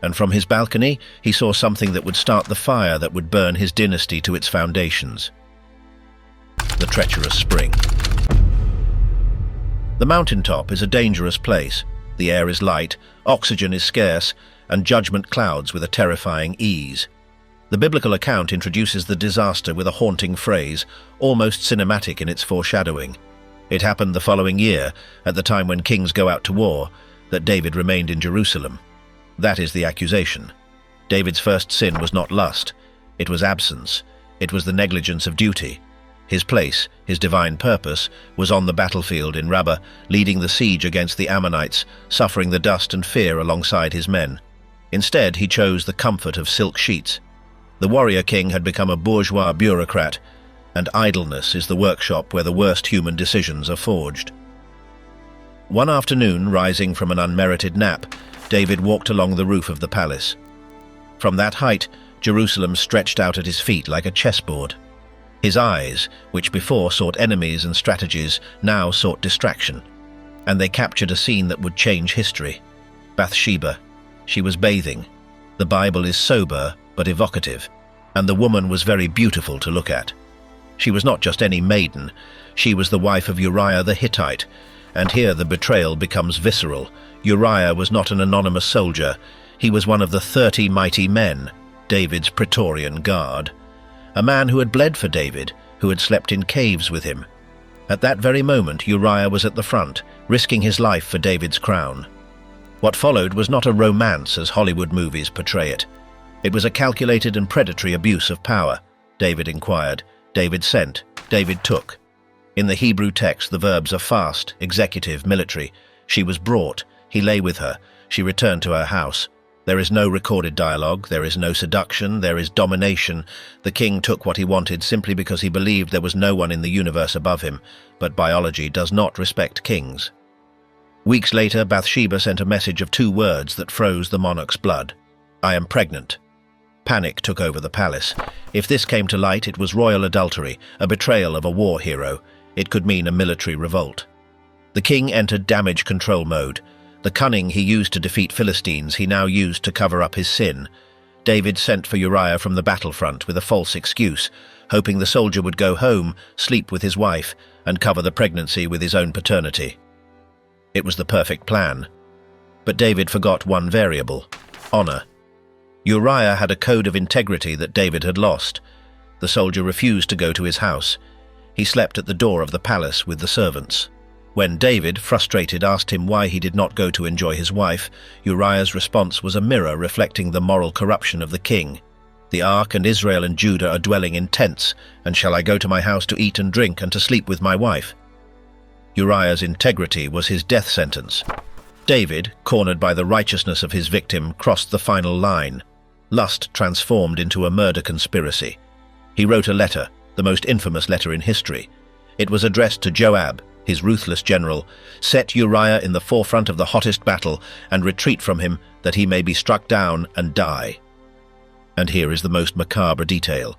And from his balcony, he saw something that would start the fire that would burn his dynasty to its foundations. The treacherous spring. The mountaintop is a dangerous place. The air is light, oxygen is scarce, and judgment clouds with a terrifying ease. The biblical account introduces the disaster with a haunting phrase, almost cinematic in its foreshadowing. It happened the following year, at the time when kings go out to war, that David remained in Jerusalem. That is the accusation. David's first sin was not lust. It was absence. It was the negligence of duty. His place, his divine purpose, was on the battlefield in Rabbah, leading the siege against the Ammonites, suffering the dust and fear alongside his men. Instead, he chose the comfort of silk sheets. The warrior king had become a bourgeois bureaucrat, and idleness is the workshop where the worst human decisions are forged. One afternoon, rising from an unmerited nap, David walked along the roof of the palace. From that height, Jerusalem stretched out at his feet like a chessboard. His eyes, which before sought enemies and strategies, now sought distraction. And they captured a scene that would change history. Bathsheba. She was bathing. The Bible is sober but evocative, and the woman was very beautiful to look at. She was not just any maiden. She was the wife of Uriah the Hittite, and here the betrayal becomes visceral. Uriah was not an anonymous soldier. He was one of the 30 mighty men, David's Praetorian Guard. A man who had bled for David, who had slept in caves with him. At that very moment, Uriah was at the front, risking his life for David's crown. What followed was not a romance as Hollywood movies portray it. It was a calculated and predatory abuse of power. David inquired. David sent. David took. In the Hebrew text, the verbs are fast, executive, military. She was brought. He lay with her. She returned to her house. There is no recorded dialogue, there is no seduction, there is domination. The king took what he wanted simply because he believed there was no one in the universe above him, but biology does not respect kings. Weeks later, Bathsheba sent a message of 2 words that froze the monarch's blood. I am pregnant. Panic took over the palace. If this came to light, it was royal adultery, a betrayal of a war hero. It could mean a military revolt. The king entered damage control mode. The cunning he used to defeat Philistines he now used to cover up his sin. David sent for Uriah from the battlefront with a false excuse, hoping the soldier would go home, sleep with his wife, and cover the pregnancy with his own paternity. It was the perfect plan. But David forgot one variable: honor. Uriah had a code of integrity that David had lost. The soldier refused to go to his house. He slept at the door of the palace with the servants. When David, frustrated, asked him why he did not go to enjoy his wife, Uriah's response was a mirror reflecting the moral corruption of the king. The ark and Israel and Judah are dwelling in tents, and shall I go to my house to eat and drink and to sleep with my wife? Uriah's integrity was his death sentence. David, cornered by the righteousness of his victim, crossed the final line. Lust transformed into a murder conspiracy. He wrote a letter, the most infamous letter in history. It was addressed to Joab, his ruthless general. Set Uriah in the forefront of the hottest battle and retreat from him, that he may be struck down and die. And here is the most macabre detail.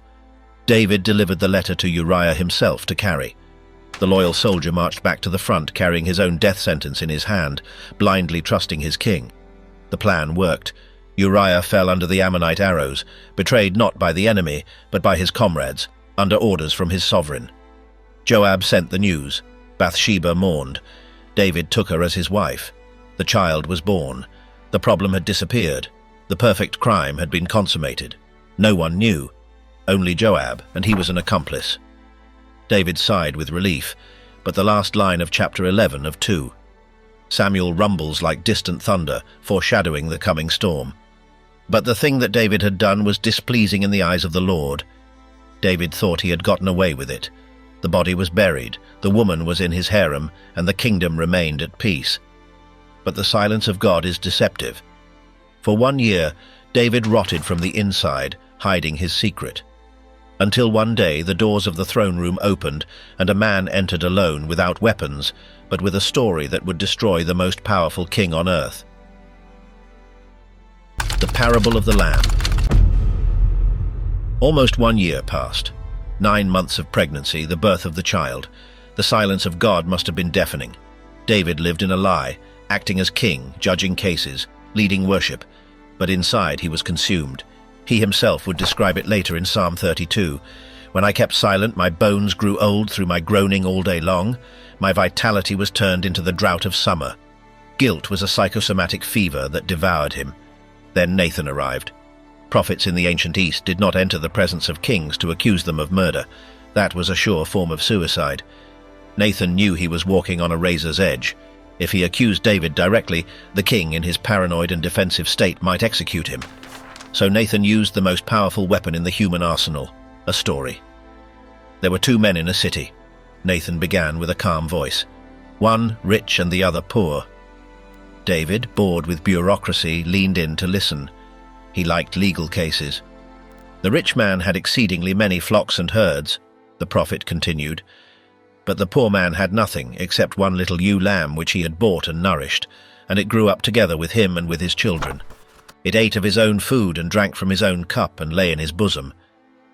David delivered the letter to Uriah himself to carry. The loyal soldier marched back to the front carrying his own death sentence in his hand, blindly trusting his king. The plan worked. Uriah fell under the Ammonite arrows, betrayed not by the enemy, but by his comrades, under orders from his sovereign. Joab sent the news. Bathsheba mourned. David took her as his wife. The child was born. The problem had disappeared. The perfect crime had been consummated. No one knew. Only Joab, and he was an accomplice. David sighed with relief, but the last line of chapter 11 of 2. Samuel rumbles like distant thunder, foreshadowing the coming storm. But the thing that David had done was displeasing in the eyes of the Lord. David thought he had gotten away with it. The body was buried, the woman was in his harem, and the kingdom remained at peace. But the silence of God is deceptive. For 1 year, David rotted from the inside, hiding his secret. Until one day the doors of the throne room opened, and a man entered alone, without weapons, but with a story that would destroy the most powerful king on earth. The Parable of the Lamb. Almost 1 year passed. 9 months of pregnancy, the birth of the child. The silence of God must have been deafening. David lived in a lie, acting as king, judging cases, leading worship, but inside he was consumed. He himself would describe it later in Psalm 32. When I kept silent, my bones grew old through my groaning all day long. My vitality was turned into the drought of summer. Guilt was a psychosomatic fever that devoured him. Then Nathan arrived. Prophets in the ancient East did not enter the presence of kings to accuse them of murder. That was a sure form of suicide. Nathan knew he was walking on a razor's edge. If he accused David directly, the king, in his paranoid and defensive state, might execute him. So Nathan used the most powerful weapon in the human arsenal, a story. There were 2 men in a city. Nathan began with a calm voice. One rich and the other poor. David, bored with bureaucracy, leaned in to listen. He liked legal cases. The rich man had exceedingly many flocks and herds, the prophet continued. But the poor man had nothing except one little ewe lamb which he had bought and nourished, and it grew up together with him and with his children. It ate of his own food and drank from his own cup and lay in his bosom,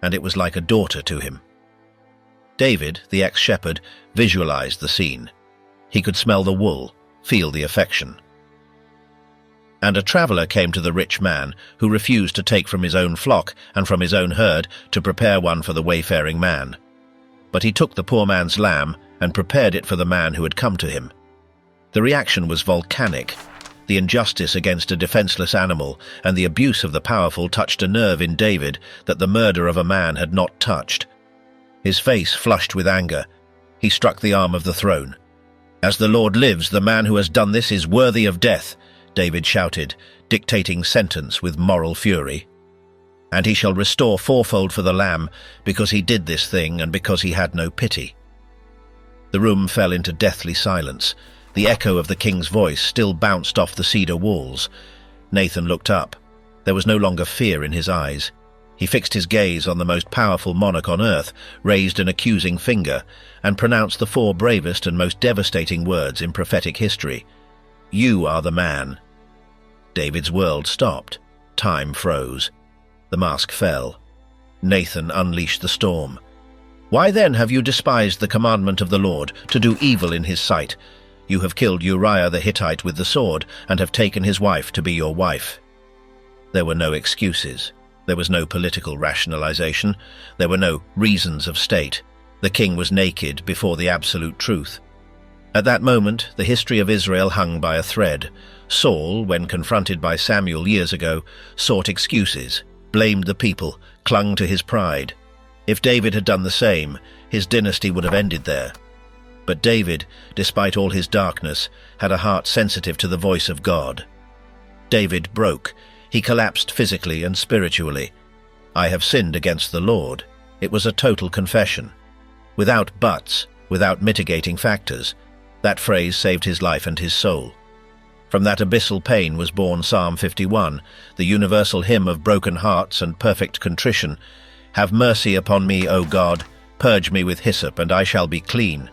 and it was like a daughter to him. David, the ex-shepherd, visualized the scene. He could smell the wool, feel the affection. And a traveler came to the rich man, who refused to take from his own flock and from his own herd to prepare one for the wayfaring man. But he took the poor man's lamb and prepared it for the man who had come to him. The reaction was volcanic. The injustice against a defenseless animal and the abuse of the powerful touched a nerve in David that the murder of a man had not touched. His face flushed with anger. He struck the arm of the throne. "As the Lord lives, the man who has done this is worthy of death," David shouted, dictating sentence with moral fury. "And he shall restore fourfold for the lamb, because he did this thing and because he had no pity." The room fell into deathly silence. The echo of the king's voice still bounced off the cedar walls. Nathan looked up. There was no longer fear in his eyes. He fixed his gaze on the most powerful monarch on earth, raised an accusing finger, and pronounced the 4 bravest and most devastating words in prophetic history. "You are the man." David's world stopped. Time froze. The mask fell. Nathan unleashed the storm. "Why then have you despised the commandment of the Lord, to do evil in his sight? You have killed Uriah the Hittite with the sword, and have taken his wife to be your wife." There were no excuses. There was no political rationalization. There were no reasons of state. The king was naked before the absolute truth. At that moment, the history of Israel hung by a thread. Saul, when confronted by Samuel years ago, sought excuses, blamed the people, clung to his pride. If David had done the same, his dynasty would have ended there. But David, despite all his darkness, had a heart sensitive to the voice of God. David broke. He collapsed physically and spiritually. "I have sinned against the Lord." It was a total confession. Without buts, without mitigating factors. That phrase saved his life and his soul. From that abyssal pain was born Psalm 51, the universal hymn of broken hearts and perfect contrition. Have mercy upon me, O God, purge me with hyssop, and I shall be clean.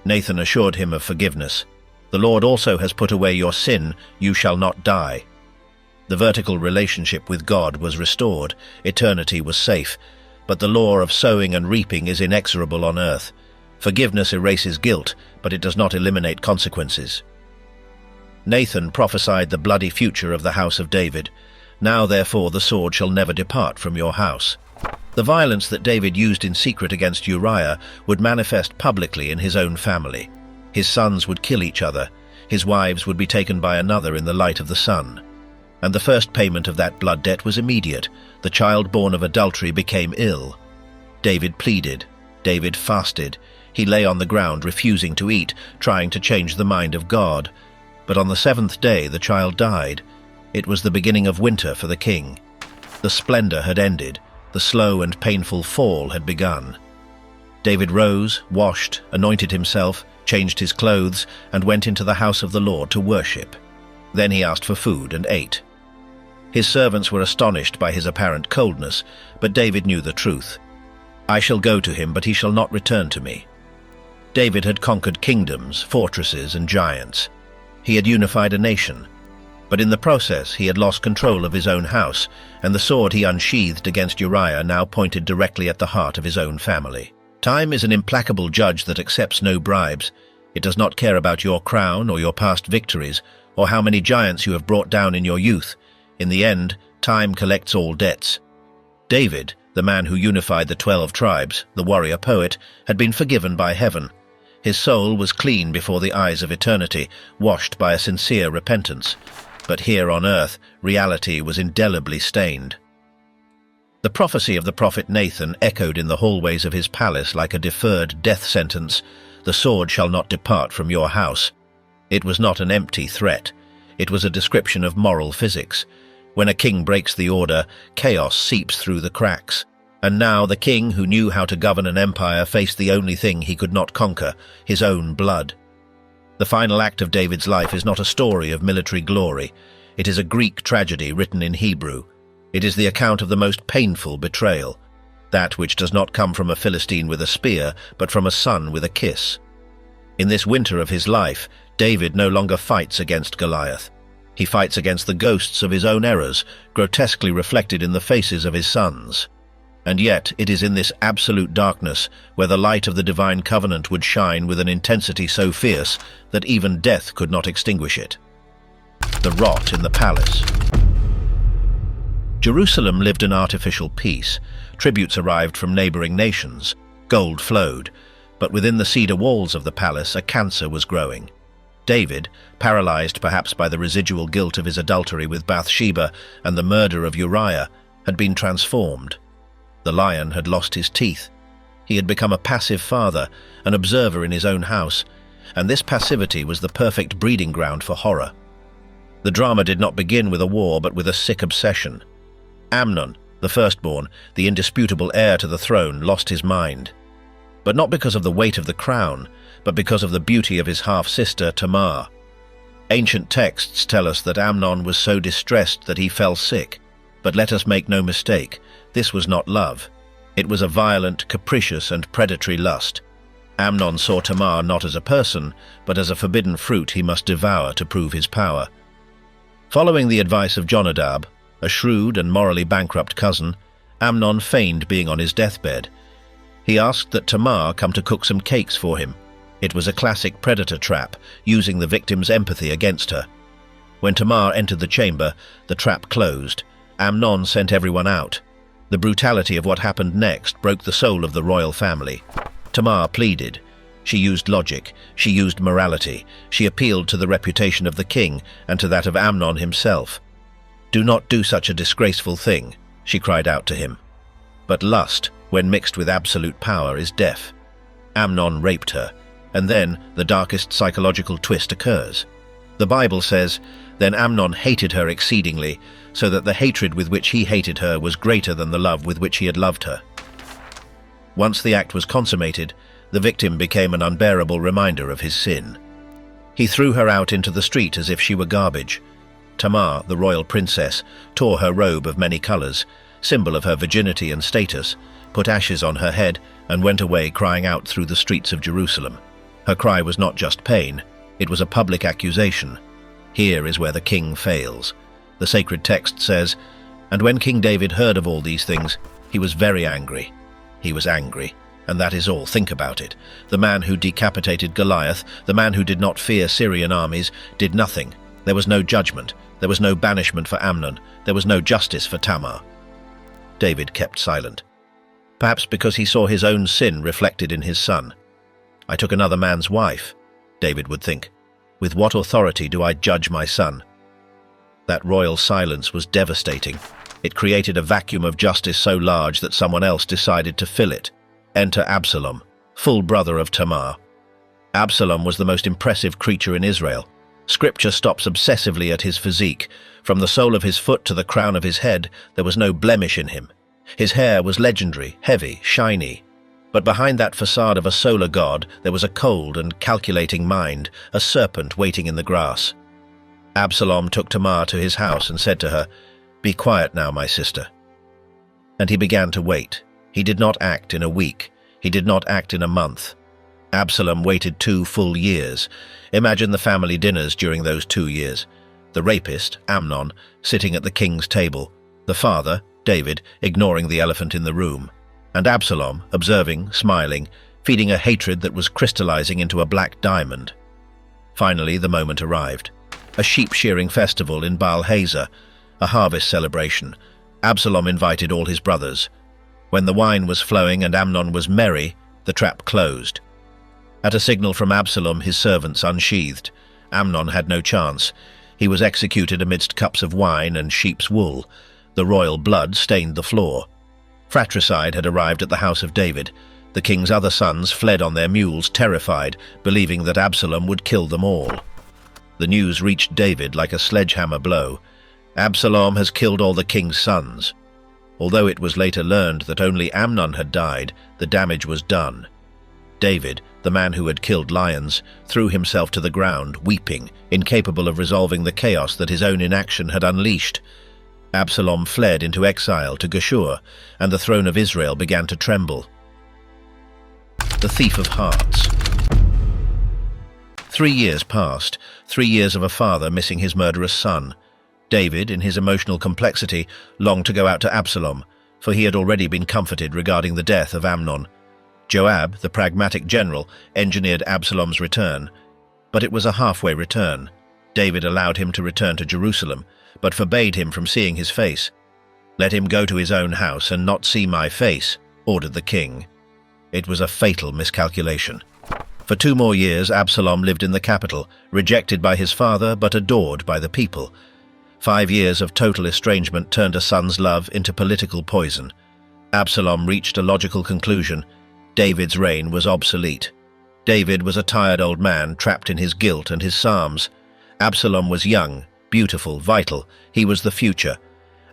Nathan assured him of forgiveness. The Lord also has put away your sin, you shall not die. The vertical relationship with God was restored, eternity was safe, but the law of sowing and reaping is inexorable on earth. Forgiveness erases guilt, but it does not eliminate consequences. Nathan prophesied the bloody future of the house of David. Now, therefore, the sword shall never depart from your house. The violence that David used in secret against Uriah would manifest publicly in his own family. His sons would kill each other. His wives would be taken by another in the light of the sun. And the first payment of that blood debt was immediate. The child born of adultery became ill. David pleaded. David fasted. He lay on the ground, refusing to eat, trying to change the mind of God. But on the seventh day the child died. It was the beginning of winter for the king. The splendor had ended. The slow and painful fall had begun. David rose, washed, anointed himself, changed his clothes, and went into the house of the Lord to worship. Then he asked for food and ate. His servants were astonished by his apparent coldness, but David knew the truth. I shall go to him, but he shall not return to me. David had conquered kingdoms, fortresses, and giants. He had unified a nation. But in the process he had lost control of his own house, and the sword he unsheathed against Uriah now pointed directly at the heart of his own family. Time is an implacable judge that accepts no bribes. It does not care about your crown or your past victories, or how many giants you have brought down in your youth. In the end, time collects all debts. David, the man who unified the 12 tribes, the warrior poet, had been forgiven by heaven. His soul was clean before the eyes of eternity, washed by a sincere repentance. But here on earth, reality was indelibly stained. The prophecy of the prophet Nathan echoed in the hallways of his palace like a deferred death sentence. The sword shall not depart from your house. It was not an empty threat. It was a description of moral physics. When a king breaks the order, chaos seeps through the cracks. And now the king who knew how to govern an empire faced the only thing he could not conquer, his own blood. The final act of David's life is not a story of military glory. It is a Greek tragedy written in Hebrew. It is the account of the most painful betrayal, that which does not come from a Philistine with a spear, but from a son with a kiss. In this winter of his life, David no longer fights against Goliath. He fights against the ghosts of his own errors, grotesquely reflected in the faces of his sons. And yet it is in this absolute darkness where the light of the divine covenant would shine with an intensity so fierce that even death could not extinguish it. The rot in the palace. Jerusalem lived an artificial peace. Tributes arrived from neighboring nations. Gold flowed. But within the cedar walls of the palace, a cancer was growing. David, paralyzed perhaps by the residual guilt of his adultery with Bathsheba and the murder of Uriah, had been transformed. The lion had lost his teeth. He had become a passive father, an observer in his own house, and this passivity was the perfect breeding ground for horror. The drama did not begin with a war, but with a sick obsession. Amnon, the firstborn, the indisputable heir to the throne, lost his mind. But not because of the weight of the crown, but because of the beauty of his half-sister Tamar. Ancient texts tell us that Amnon was so distressed that he fell sick. But let us make no mistake, this was not love. It was a violent, capricious, and predatory lust. Amnon saw Tamar not as a person, but as a forbidden fruit he must devour to prove his power. Following the advice of Jonadab, a shrewd and morally bankrupt cousin, Amnon feigned being on his deathbed. He asked that Tamar come to cook some cakes for him. It was a classic predator trap, using the victim's empathy against her. When Tamar entered the chamber, the trap closed. Amnon sent everyone out. The brutality of what happened next broke the soul of the royal family. Tamar pleaded. She used logic. She used morality. She appealed to the reputation of the king and to that of Amnon himself. "Do not do such a disgraceful thing," she cried out to him. But lust, when mixed with absolute power, is deaf. Amnon raped her, and then the darkest psychological twist occurs. The Bible says, "Then Amnon hated her exceedingly, so that the hatred with which he hated her was greater than the love with which he had loved her." Once the act was consummated, the victim became an unbearable reminder of his sin. He threw her out into the street as if she were garbage. Tamar, the royal princess, tore her robe of many colors, symbol of her virginity and status, put ashes on her head, and went away crying out through the streets of Jerusalem. Her cry was not just pain, it was a public accusation. Here is where the king fails. The sacred text says, "And when King David heard of all these things, he was very angry." He was angry, and that is all. Think about it. The man who decapitated Goliath, the man who did not fear Syrian armies, did nothing. There was no judgment. There was no banishment for Amnon. There was no justice for Tamar. David kept silent. Perhaps because he saw his own sin reflected in his son. "I took another man's wife," David would think. "With what authority do I judge my son?" That royal silence was devastating. It created a vacuum of justice so large that someone else decided to fill it. Enter Absalom, full brother of Tamar. Absalom was the most impressive creature in Israel. Scripture stops obsessively at his physique. From the sole of his foot to the crown of his head, there was no blemish in him. His hair was legendary, heavy, shiny. But behind that facade of a solar god, there was a cold and calculating mind, a serpent waiting in the grass. Absalom took Tamar to his house and said to her, "Be quiet now, my sister." And he began to wait. He did not act in a week. He did not act in a month. Absalom waited 2 full years. Imagine the family dinners during those 2 years. The rapist, Amnon, sitting at the king's table. The father, David, ignoring the elephant in the room. And Absalom, observing, smiling, feeding a hatred that was crystallizing into a black diamond. Finally, the moment arrived. A sheep-shearing festival in Baal Hazor, a harvest celebration. Absalom invited all his brothers. When the wine was flowing and Amnon was merry, the trap closed. At a signal from Absalom, his servants unsheathed. Amnon had no chance. He was executed amidst cups of wine and sheep's wool. The royal blood stained the floor. Fratricide had arrived at the house of David. The king's other sons fled on their mules, terrified, believing that Absalom would kill them all. The news reached David like a sledgehammer blow. Absalom has killed all the king's sons. Although it was later learned that only Amnon had died, the damage was done. David, the man who had killed lions, threw himself to the ground, weeping, incapable of resolving the chaos that his own inaction had unleashed. Absalom fled into exile to Geshur, and the throne of Israel began to tremble. The thief of hearts. 3 years passed, 3 years of a father missing his murderous son. David, in his emotional complexity, longed to go out to Absalom, for he had already been comforted regarding the death of Amnon. Joab, the pragmatic general, engineered Absalom's return. But it was a halfway return. David allowed him to return to Jerusalem, but forbade him from seeing his face. "Let him go to his own house and not see my face," ordered the king. It was a fatal miscalculation. For 2 more years, Absalom lived in the capital, rejected by his father but adored by the people. 5 years of total estrangement turned a son's love into political poison. Absalom reached a logical conclusion. David's reign was obsolete. David was a tired old man trapped in his guilt and his psalms. Absalom was young, beautiful, vital. He was the future.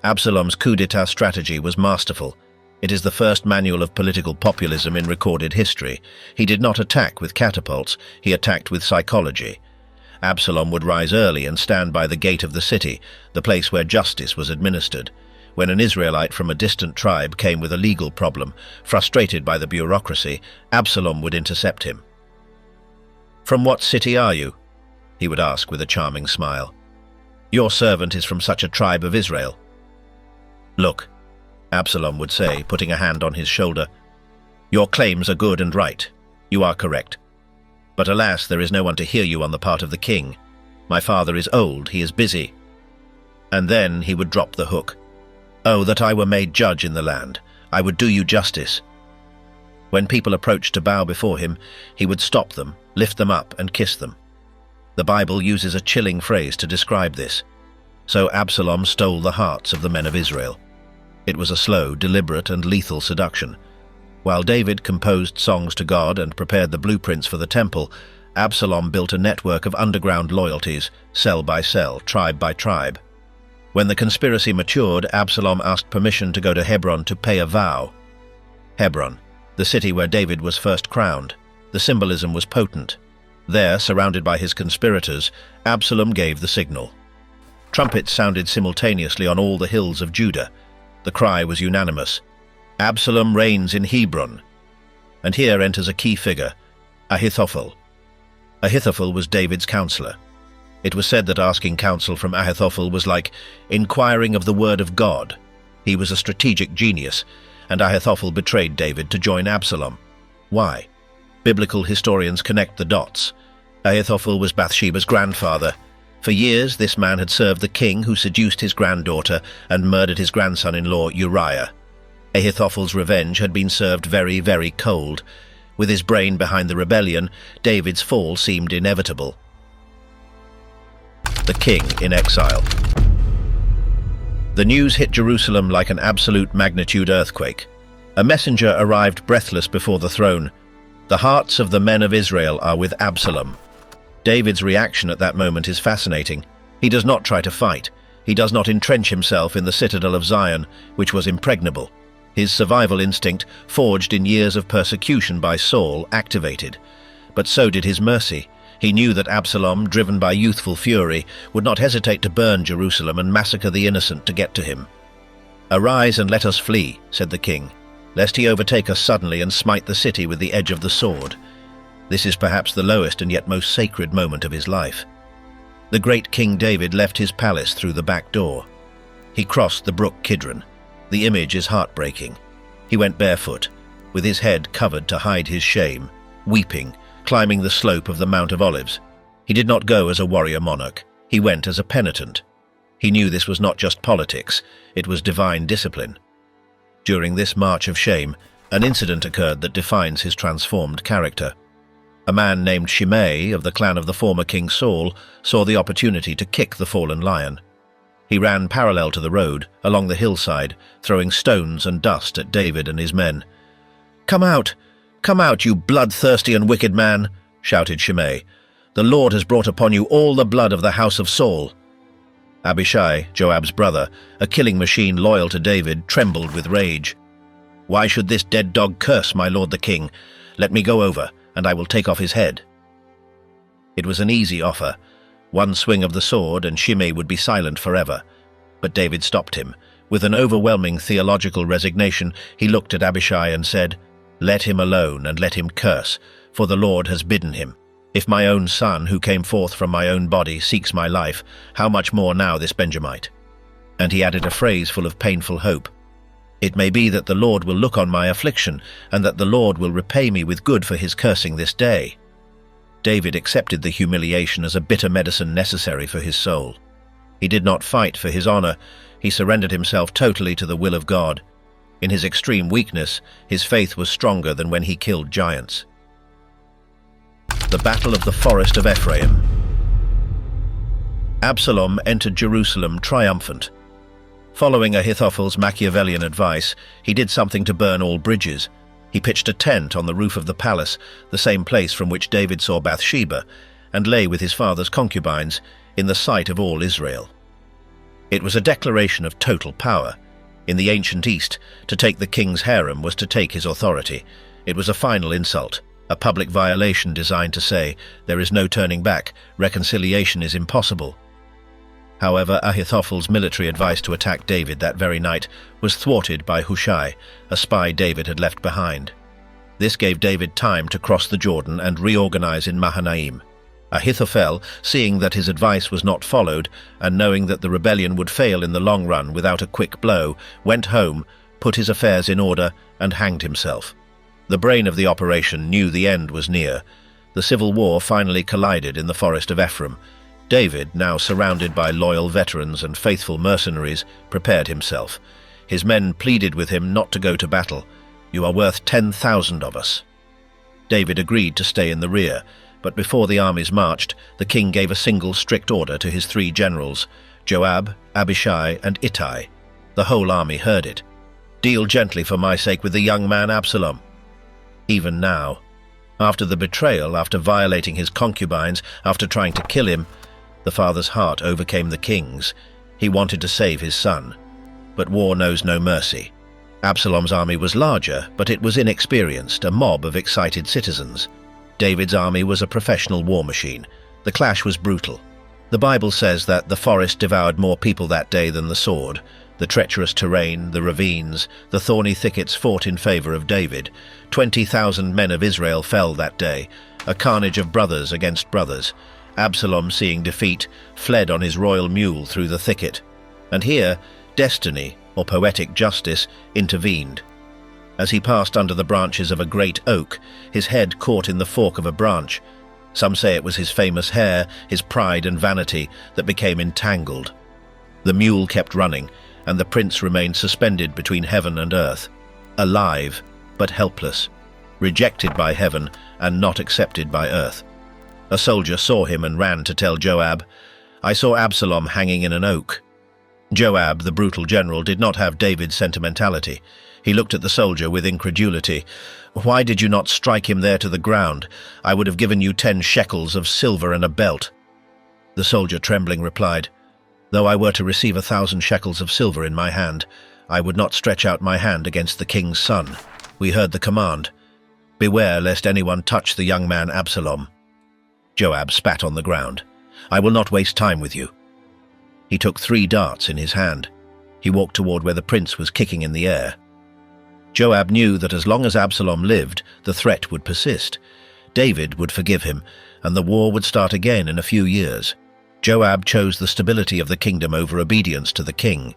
Absalom's coup d'etat strategy was masterful. It is the first manual of political populism in recorded history. He did not attack with catapults, he attacked with psychology. Absalom would rise early and stand by the gate of the city, the place where justice was administered. When an Israelite from a distant tribe came with a legal problem, frustrated by the bureaucracy, Absalom would intercept him. "From what city are you?" he would ask with a charming smile. "Your servant is from such a tribe of Israel." "Look," Absalom would say, putting a hand on his shoulder, "your claims are good and right. You are correct. But alas, there is no one to hear you on the part of the king. My father is old, he is busy." And then he would drop the hook. "Oh, that I were made judge in the land. I would do you justice." When people approached to bow before him, he would stop them, lift them up, and kiss them. The Bible uses a chilling phrase to describe this. So Absalom stole the hearts of the men of Israel. It was a slow, deliberate, and lethal seduction. While David composed songs to God and prepared the blueprints for the temple, Absalom built a network of underground loyalties, cell by cell, tribe by tribe. When the conspiracy matured, Absalom asked permission to go to Hebron to pay a vow. Hebron, the city where David was first crowned. The symbolism was potent. There, surrounded by his conspirators, Absalom gave the signal. Trumpets sounded simultaneously on all the hills of Judah. The cry was unanimous: "Absalom reigns in Hebron." And here enters a key figure, Ahithophel. Ahithophel was David's counselor. It was said that asking counsel from Ahithophel was like inquiring of the word of God. He was a strategic genius, and Ahithophel betrayed David to join Absalom. Why? Biblical historians connect the dots. Ahithophel was Bathsheba's grandfather. For years, this man had served the king who seduced his granddaughter and murdered his grandson-in-law Uriah. Ahithophel's revenge had been served very, very cold. With his brain behind the rebellion, David's fall seemed inevitable. The king in exile. The news hit Jerusalem like an absolute magnitude earthquake. A messenger arrived breathless before the throne. "The hearts of the men of Israel are with Absalom." David's reaction at that moment is fascinating. He does not try to fight. He does not entrench himself in the citadel of Zion, which was impregnable. His survival instinct, forged in years of persecution by Saul, activated. But so did his mercy. He knew that Absalom, driven by youthful fury, would not hesitate to burn Jerusalem and massacre the innocent to get to him. "Arise and let us flee," said the king, "lest he overtake us suddenly and smite the city with the edge of the sword." This is perhaps the lowest and yet most sacred moment of his life. The great King David left his palace through the back door. He crossed the brook Kidron. The image is heartbreaking. He went barefoot, with his head covered to hide his shame, weeping, climbing the slope of the Mount of Olives. He did not go as a warrior monarch. He went as a penitent. He knew this was not just politics, it was divine discipline. During this march of shame, an incident occurred that defines his transformed character. A man named Shimei, of the clan of the former King Saul, saw the opportunity to kick the fallen lion. He ran parallel to the road, along the hillside, throwing stones and dust at David and his men. Come out, you bloodthirsty and wicked man," shouted Shimei. "The Lord has brought upon you all the blood of the house of Saul." Abishai, Joab's brother, a killing machine loyal to David, trembled with rage. "Why should this dead dog curse my lord the king? Let me go over, and I will take off his head." It was an easy offer. One swing of the sword and Shimei would be silent forever. But David stopped him. With an overwhelming theological resignation, he looked at Abishai and said, "Let him alone and let him curse, for the Lord has bidden him. If my own son, who came forth from my own body, seeks my life, how much more now this Benjamite?" And he added a phrase full of painful hope. "It may be that the Lord will look on my affliction, and that the Lord will repay me with good for his cursing this day." David accepted the humiliation as a bitter medicine necessary for his soul. He did not fight for his honor. He surrendered himself totally to the will of God. In his extreme weakness, his faith was stronger than when he killed giants. The Battle of the Forest of Ephraim. Absalom entered Jerusalem triumphant. Following Ahithophel's Machiavellian advice, he did something to burn all bridges. He pitched a tent on the roof of the palace, the same place from which David saw Bathsheba, and lay with his father's concubines in the sight of all Israel. It was a declaration of total power. In the ancient East, to take the king's harem was to take his authority. It was a final insult, a public violation designed to say, there is no turning back, reconciliation is impossible. However, Ahithophel's military advice to attack David that very night was thwarted by Hushai, a spy David had left behind. This gave David time to cross the Jordan and reorganize in Mahanaim. Ahithophel, seeing that his advice was not followed, and knowing that the rebellion would fail in the long run without a quick blow, went home, put his affairs in order, and hanged himself. The brain of the operation knew the end was near. The civil war finally collided in the forest of Ephraim. David, now surrounded by loyal veterans and faithful mercenaries, prepared himself. His men pleaded with him not to go to battle. "You are worth 10,000 of us." David agreed to stay in the rear, but before the armies marched, the king gave a single strict order to his 3 generals, Joab, Abishai, and Ittai. The whole army heard it. "Deal gently for my sake with the young man Absalom." Even now, after the betrayal, after violating his concubines, after trying to kill him, the father's heart overcame the king's. He wanted to save his son. But war knows no mercy. Absalom's army was larger, but it was inexperienced, a mob of excited citizens. David's army was a professional war machine. The clash was brutal. The Bible says that the forest devoured more people that day than the sword. The treacherous terrain, the ravines, the thorny thickets fought in favor of David. 20,000 men of Israel fell that day, a carnage of brothers against brothers. Absalom, seeing defeat, fled on his royal mule through the thicket. And here, destiny, or poetic justice, intervened. As he passed under the branches of a great oak, his head caught in the fork of a branch. Some say it was his famous hair, his pride and vanity, that became entangled. The mule kept running, and the prince remained suspended between heaven and earth, alive but helpless, rejected by heaven and not accepted by earth. A soldier saw him and ran to tell Joab, "I saw Absalom hanging in an oak." Joab, the brutal general, did not have David's sentimentality. He looked at the soldier with incredulity. "Why did you not strike him there to the ground? I would have given you 10 shekels of silver and a belt." The soldier, trembling, replied, "Though I were to receive 1,000 shekels of silver in my hand, I would not stretch out my hand against the king's son." We heard the command, "Beware lest anyone touch the young man Absalom." Joab spat on the ground. "I will not waste time with you." He took 3 darts in his hand. He walked toward where the prince was kicking in the air. Joab knew that as long as Absalom lived, the threat would persist. David would forgive him, and the war would start again in a few years. Joab chose the stability of the kingdom over obedience to the king.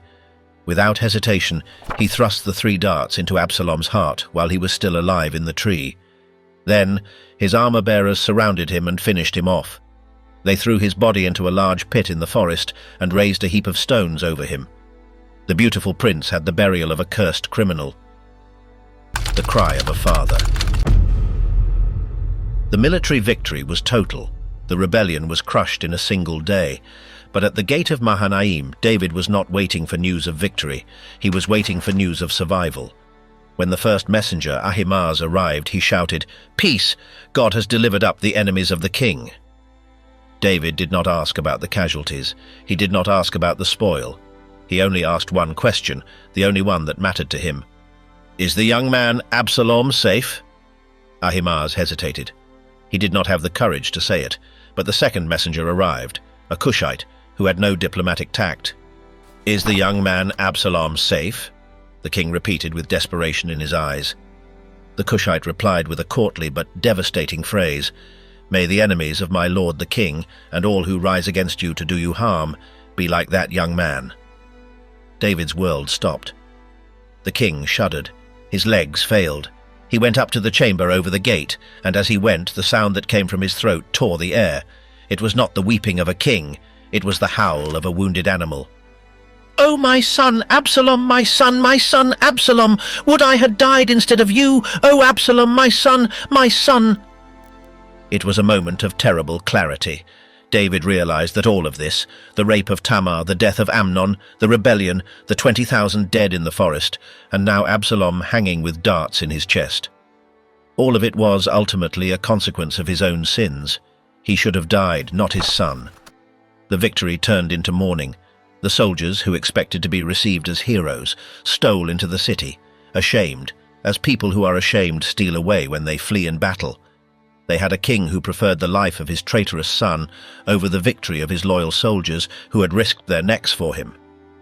Without hesitation, he thrust the 3 darts into Absalom's heart while he was still alive in the tree. Then, his armor-bearers surrounded him and finished him off. They threw his body into a large pit in the forest and raised a heap of stones over him. The beautiful prince had the burial of a cursed criminal. The cry of a father. The military victory was total. The rebellion was crushed in a single day. But at the gate of Mahanaim, David was not waiting for news of victory. He was waiting for news of survival. When the first messenger, Ahimaaz, arrived, he shouted, "Peace! God has delivered up the enemies of the king." David did not ask about the casualties. He did not ask about the spoil. He only asked one question, the only one that mattered to him. "Is the young man Absalom safe?" Ahimaaz hesitated. He did not have the courage to say it, but the second messenger arrived, a Cushite who had no diplomatic tact. "Is the young man Absalom safe?" the king repeated with desperation in his eyes. The Cushite replied with a courtly but devastating phrase, "May the enemies of my lord the king, and all who rise against you to do you harm, be like that young man." David's world stopped. The king shuddered. His legs failed. He went up to the chamber over the gate, and as he went, the sound that came from his throat tore the air. It was not the weeping of a king, it was the howl of a wounded animal. "Oh, my son, Absalom, my son, Absalom! Would I had died instead of you! Oh, Absalom, my son, my son!" It was a moment of terrible clarity. David realized that all of this, the rape of Tamar, the death of Amnon, the rebellion, the 20,000 dead in the forest, and now Absalom hanging with darts in his chest. All of it was ultimately a consequence of his own sins. He should have died, not his son. The victory turned into mourning. The soldiers, who expected to be received as heroes, stole into the city, ashamed, as people who are ashamed steal away when they flee in battle. They had a king who preferred the life of his traitorous son over the victory of his loyal soldiers who had risked their necks for him.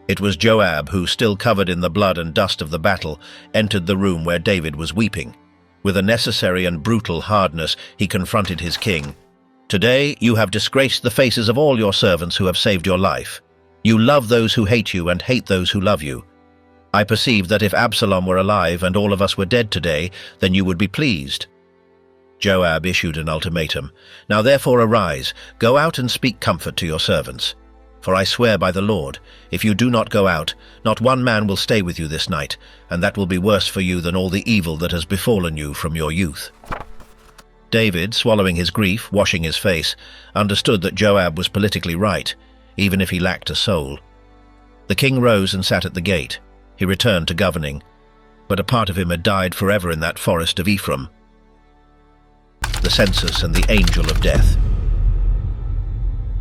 It was Joab who, still covered in the blood and dust of the battle, entered the room where David was weeping. With a necessary and brutal hardness, he confronted his king. "Today you have disgraced the faces of all your servants who have saved your life. You love those who hate you and hate those who love you. I perceive that if Absalom were alive and all of us were dead today, then you would be pleased." Joab issued an ultimatum. "Now therefore arise, go out and speak comfort to your servants. For I swear by the Lord, if you do not go out, not one man will stay with you this night, and that will be worse for you than all the evil that has befallen you from your youth." David, swallowing his grief, washing his face, understood that Joab was politically right, even if he lacked a soul. The king rose and sat at the gate. He returned to governing, but a part of him had died forever in that forest of Ephraim. The census and the angel of death.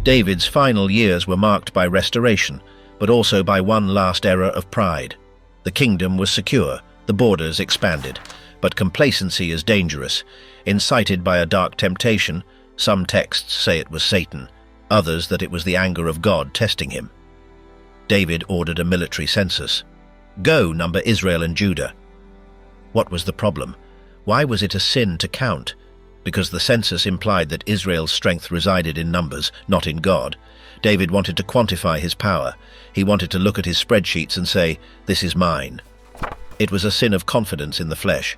David's final years were marked by restoration, but also by one last error of pride. The kingdom was secure, the borders expanded, But complacency is dangerous. Incited by a dark temptation, some texts say it was Satan, others that it was the anger of God testing him. David ordered a military census. Go, number Israel and Judah. What was the problem? Why was it a sin to count? Because the census implied that Israel's strength resided in numbers, not in God. David wanted to quantify his power. He wanted to look at his spreadsheets and say, "This is mine." It was a sin of confidence in the flesh.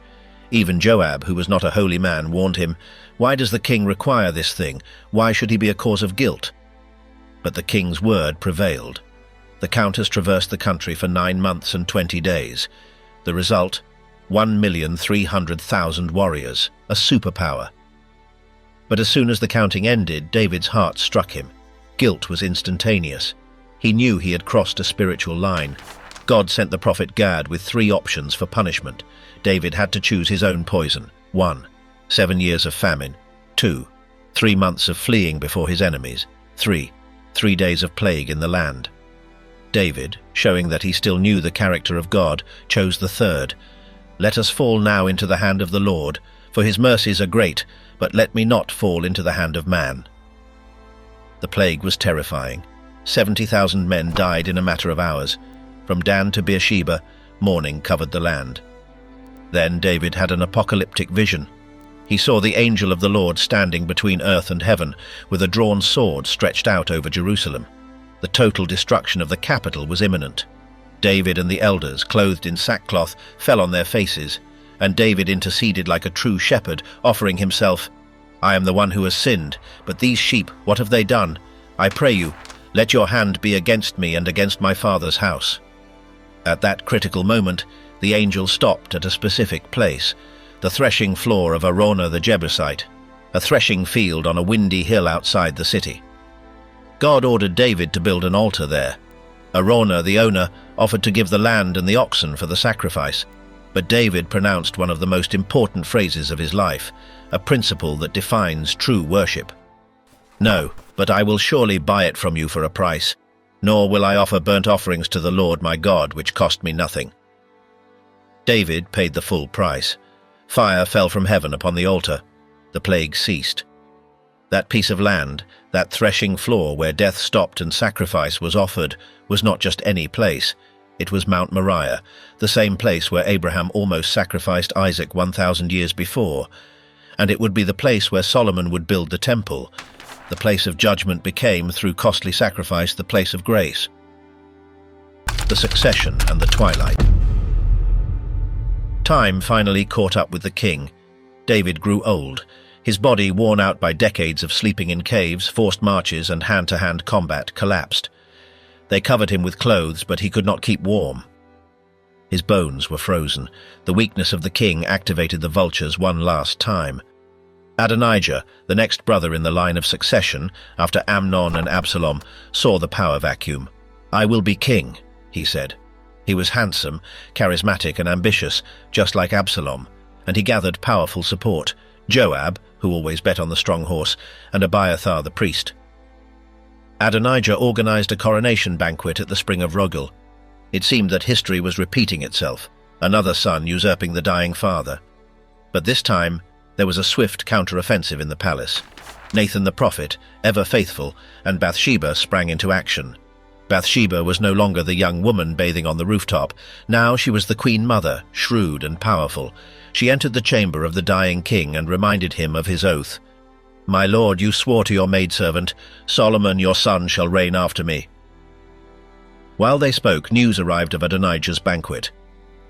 Even Joab, who was not a holy man, warned him, "Why does the king require this thing? Why should he be a cause of guilt?" But the king's word prevailed. The counters traversed the country for 9 months and 20 days. The result, 1,300,000 warriors, a superpower. But as soon as the counting ended, David's heart struck him. Guilt was instantaneous. He knew he had crossed a spiritual line. God sent the prophet Gad with 3 options for punishment. David had to choose his own poison. 1. 7 years of famine. 2. 3 months of fleeing before his enemies. 3. 3 days of plague in the land. David, showing that he still knew the character of God, chose the third. "Let us fall now into the hand of the Lord, for his mercies are great, but let me not fall into the hand of man." The plague was terrifying. 70,000 men died in a matter of hours. From Dan to Beersheba, mourning covered the land. Then David had an apocalyptic vision. He saw the angel of the Lord standing between earth and heaven, with a drawn sword stretched out over Jerusalem. The total destruction of the capital was imminent. David and the elders, clothed in sackcloth, fell on their faces, and David interceded like a true shepherd, offering himself, "I am the one who has sinned, but these sheep, what have they done? I pray you, let your hand be against me and against my father's house." At that critical moment, the angel stopped at a specific place, the threshing floor of Araunah the Jebusite, a threshing field on a windy hill outside the city. God ordered David to build an altar there. Araunah, the owner, offered to give the land and the oxen for the sacrifice, but David pronounced one of the most important phrases of his life, a principle that defines true worship. "No, but I will surely buy it from you for a price, nor will I offer burnt offerings to the Lord my God, which cost me nothing." David paid the full price. Fire fell from heaven upon the altar. The plague ceased. That piece of land, that threshing floor where death stopped and sacrifice was offered, was not just any place. It was Mount Moriah, the same place where Abraham almost sacrificed Isaac 1,000 years before. And it would be the place where Solomon would build the temple. The place of judgment became, through costly sacrifice, the place of grace. The succession and the twilight. Time finally caught up with the king. David grew old. His body, worn out by decades of sleeping in caves, forced marches, and hand-to-hand combat, collapsed. They covered him with clothes, but he could not keep warm. His bones were frozen. The weakness of the king activated the vultures one last time. Adonijah, the next brother in the line of succession, after Amnon and Absalom, saw the power vacuum. "I will be king," he said. He was handsome, charismatic, and ambitious, just like Absalom, and he gathered powerful support. Joab, who always bet on the strong horse, and Abiathar the priest. Adonijah organized a coronation banquet at the spring of Rogel. It seemed that history was repeating itself, another son usurping the dying father. But this time, there was a swift counter-offensive in the palace. Nathan the prophet, ever faithful, and Bathsheba sprang into action. Bathsheba was no longer the young woman bathing on the rooftop. Now she was the queen mother, shrewd and powerful. She entered the chamber of the dying king and reminded him of his oath. "My lord, you swore to your maidservant, Solomon your son shall reign after me." While they spoke, news arrived of Adonijah's banquet.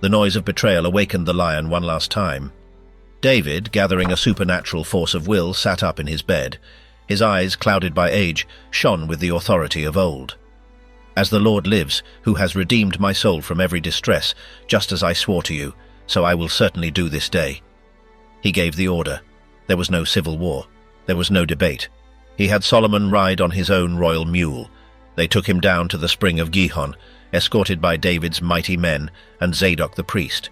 The noise of betrayal awakened the lion one last time. David, gathering a supernatural force of will, sat up in his bed. His eyes, clouded by age, shone with the authority of old. "As the Lord lives, who has redeemed my soul from every distress, just as I swore to you, so I will certainly do this day." He gave the order. There was no civil war. There was no debate. He had Solomon ride on his own royal mule. They took him down to the spring of Gihon, escorted by David's mighty men and Zadok the priest.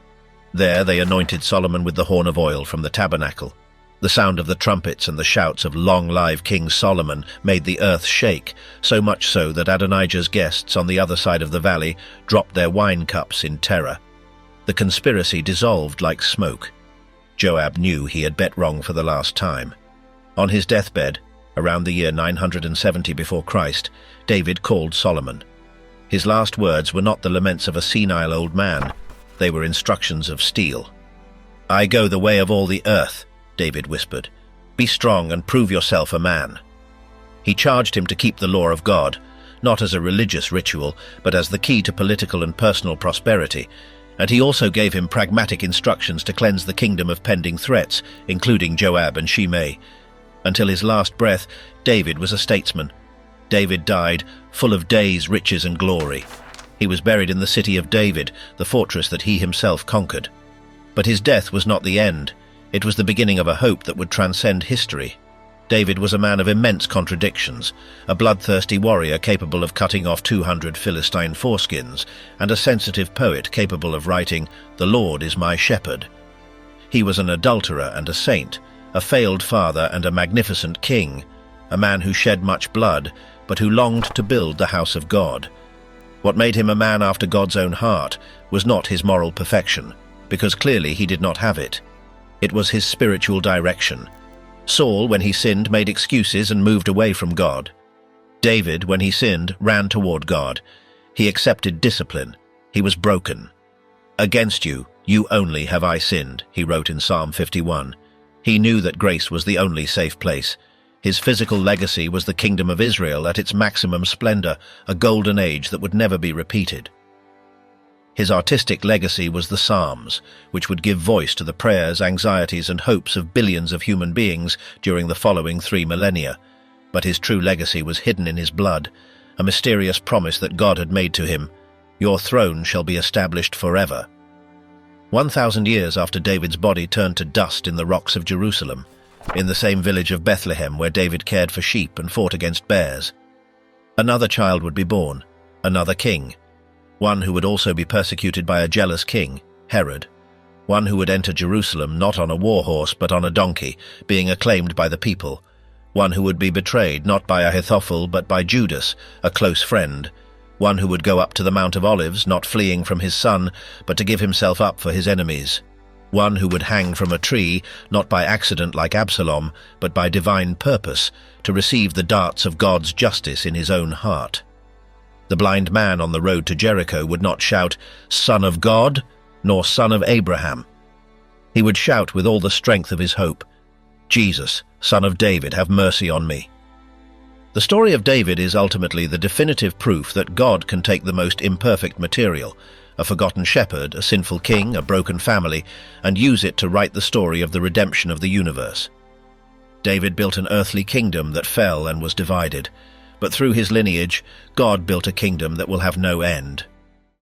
There they anointed Solomon with the horn of oil from the tabernacle. The sound of the trumpets and the shouts of "Long live King Solomon" made the earth shake, so much so that Adonijah's guests on the other side of the valley dropped their wine cups in terror. The conspiracy dissolved like smoke. Joab knew he had bet wrong for the last time. On his deathbed, around the year 970 before Christ, David called Solomon. His last words were not the laments of a senile old man, they were instructions of steel. "I go the way of all the earth," David whispered. "Be strong and prove yourself a man." He charged him to keep the law of God, not as a religious ritual, but as the key to political and personal prosperity, and he also gave him pragmatic instructions to cleanse the kingdom of pending threats, including Joab and Shimei. Until his last breath, David was a statesman. David died, full of days, riches and glory. He was buried in the city of David, the fortress that he himself conquered. But his death was not the end. It was the beginning of a hope that would transcend history. David was a man of immense contradictions, a bloodthirsty warrior capable of cutting off 200 Philistine foreskins, and a sensitive poet capable of writing, "The Lord is my shepherd." He was an adulterer and a saint, a failed father and a magnificent king, a man who shed much blood, but who longed to build the house of God. What made him a man after God's own heart was not his moral perfection, because clearly he did not have it. It was his spiritual direction. Saul, when he sinned, made excuses and moved away from God. David, when he sinned, ran toward God. He accepted discipline. He was broken. "Against you, you only have I sinned," he wrote in Psalm 51. He knew that grace was the only safe place. His physical legacy was the kingdom of Israel at its maximum splendor, a golden age that would never be repeated. His artistic legacy was the Psalms, which would give voice to the prayers, anxieties, and hopes of billions of human beings during the following 3 millennia. But his true legacy was hidden in his blood, a mysterious promise that God had made to him: "Your throne shall be established forever." 1,000 years after David's body turned to dust in the rocks of Jerusalem, in the same village of Bethlehem where David cared for sheep and fought against bears, another child would be born, another king, one who would also be persecuted by a jealous king, Herod, one who would enter Jerusalem not on a war horse but on a donkey, being acclaimed by the people, one who would be betrayed not by Ahithophel but by Judas, a close friend, one who would go up to the Mount of Olives not fleeing from his son but to give himself up for his enemies, one who would hang from a tree not by accident like Absalom but by divine purpose to receive the darts of God's justice in his own heart. The blind man on the road to Jericho would not shout, "Son of God," nor "Son of Abraham." He would shout with all the strength of his hope, "Jesus, Son of David, have mercy on me." The story of David is ultimately the definitive proof that God can take the most imperfect material, a forgotten shepherd, a sinful king, a broken family, and use it to write the story of the redemption of the universe. David built an earthly kingdom that fell and was divided, but through his lineage, God built a kingdom that will have no end.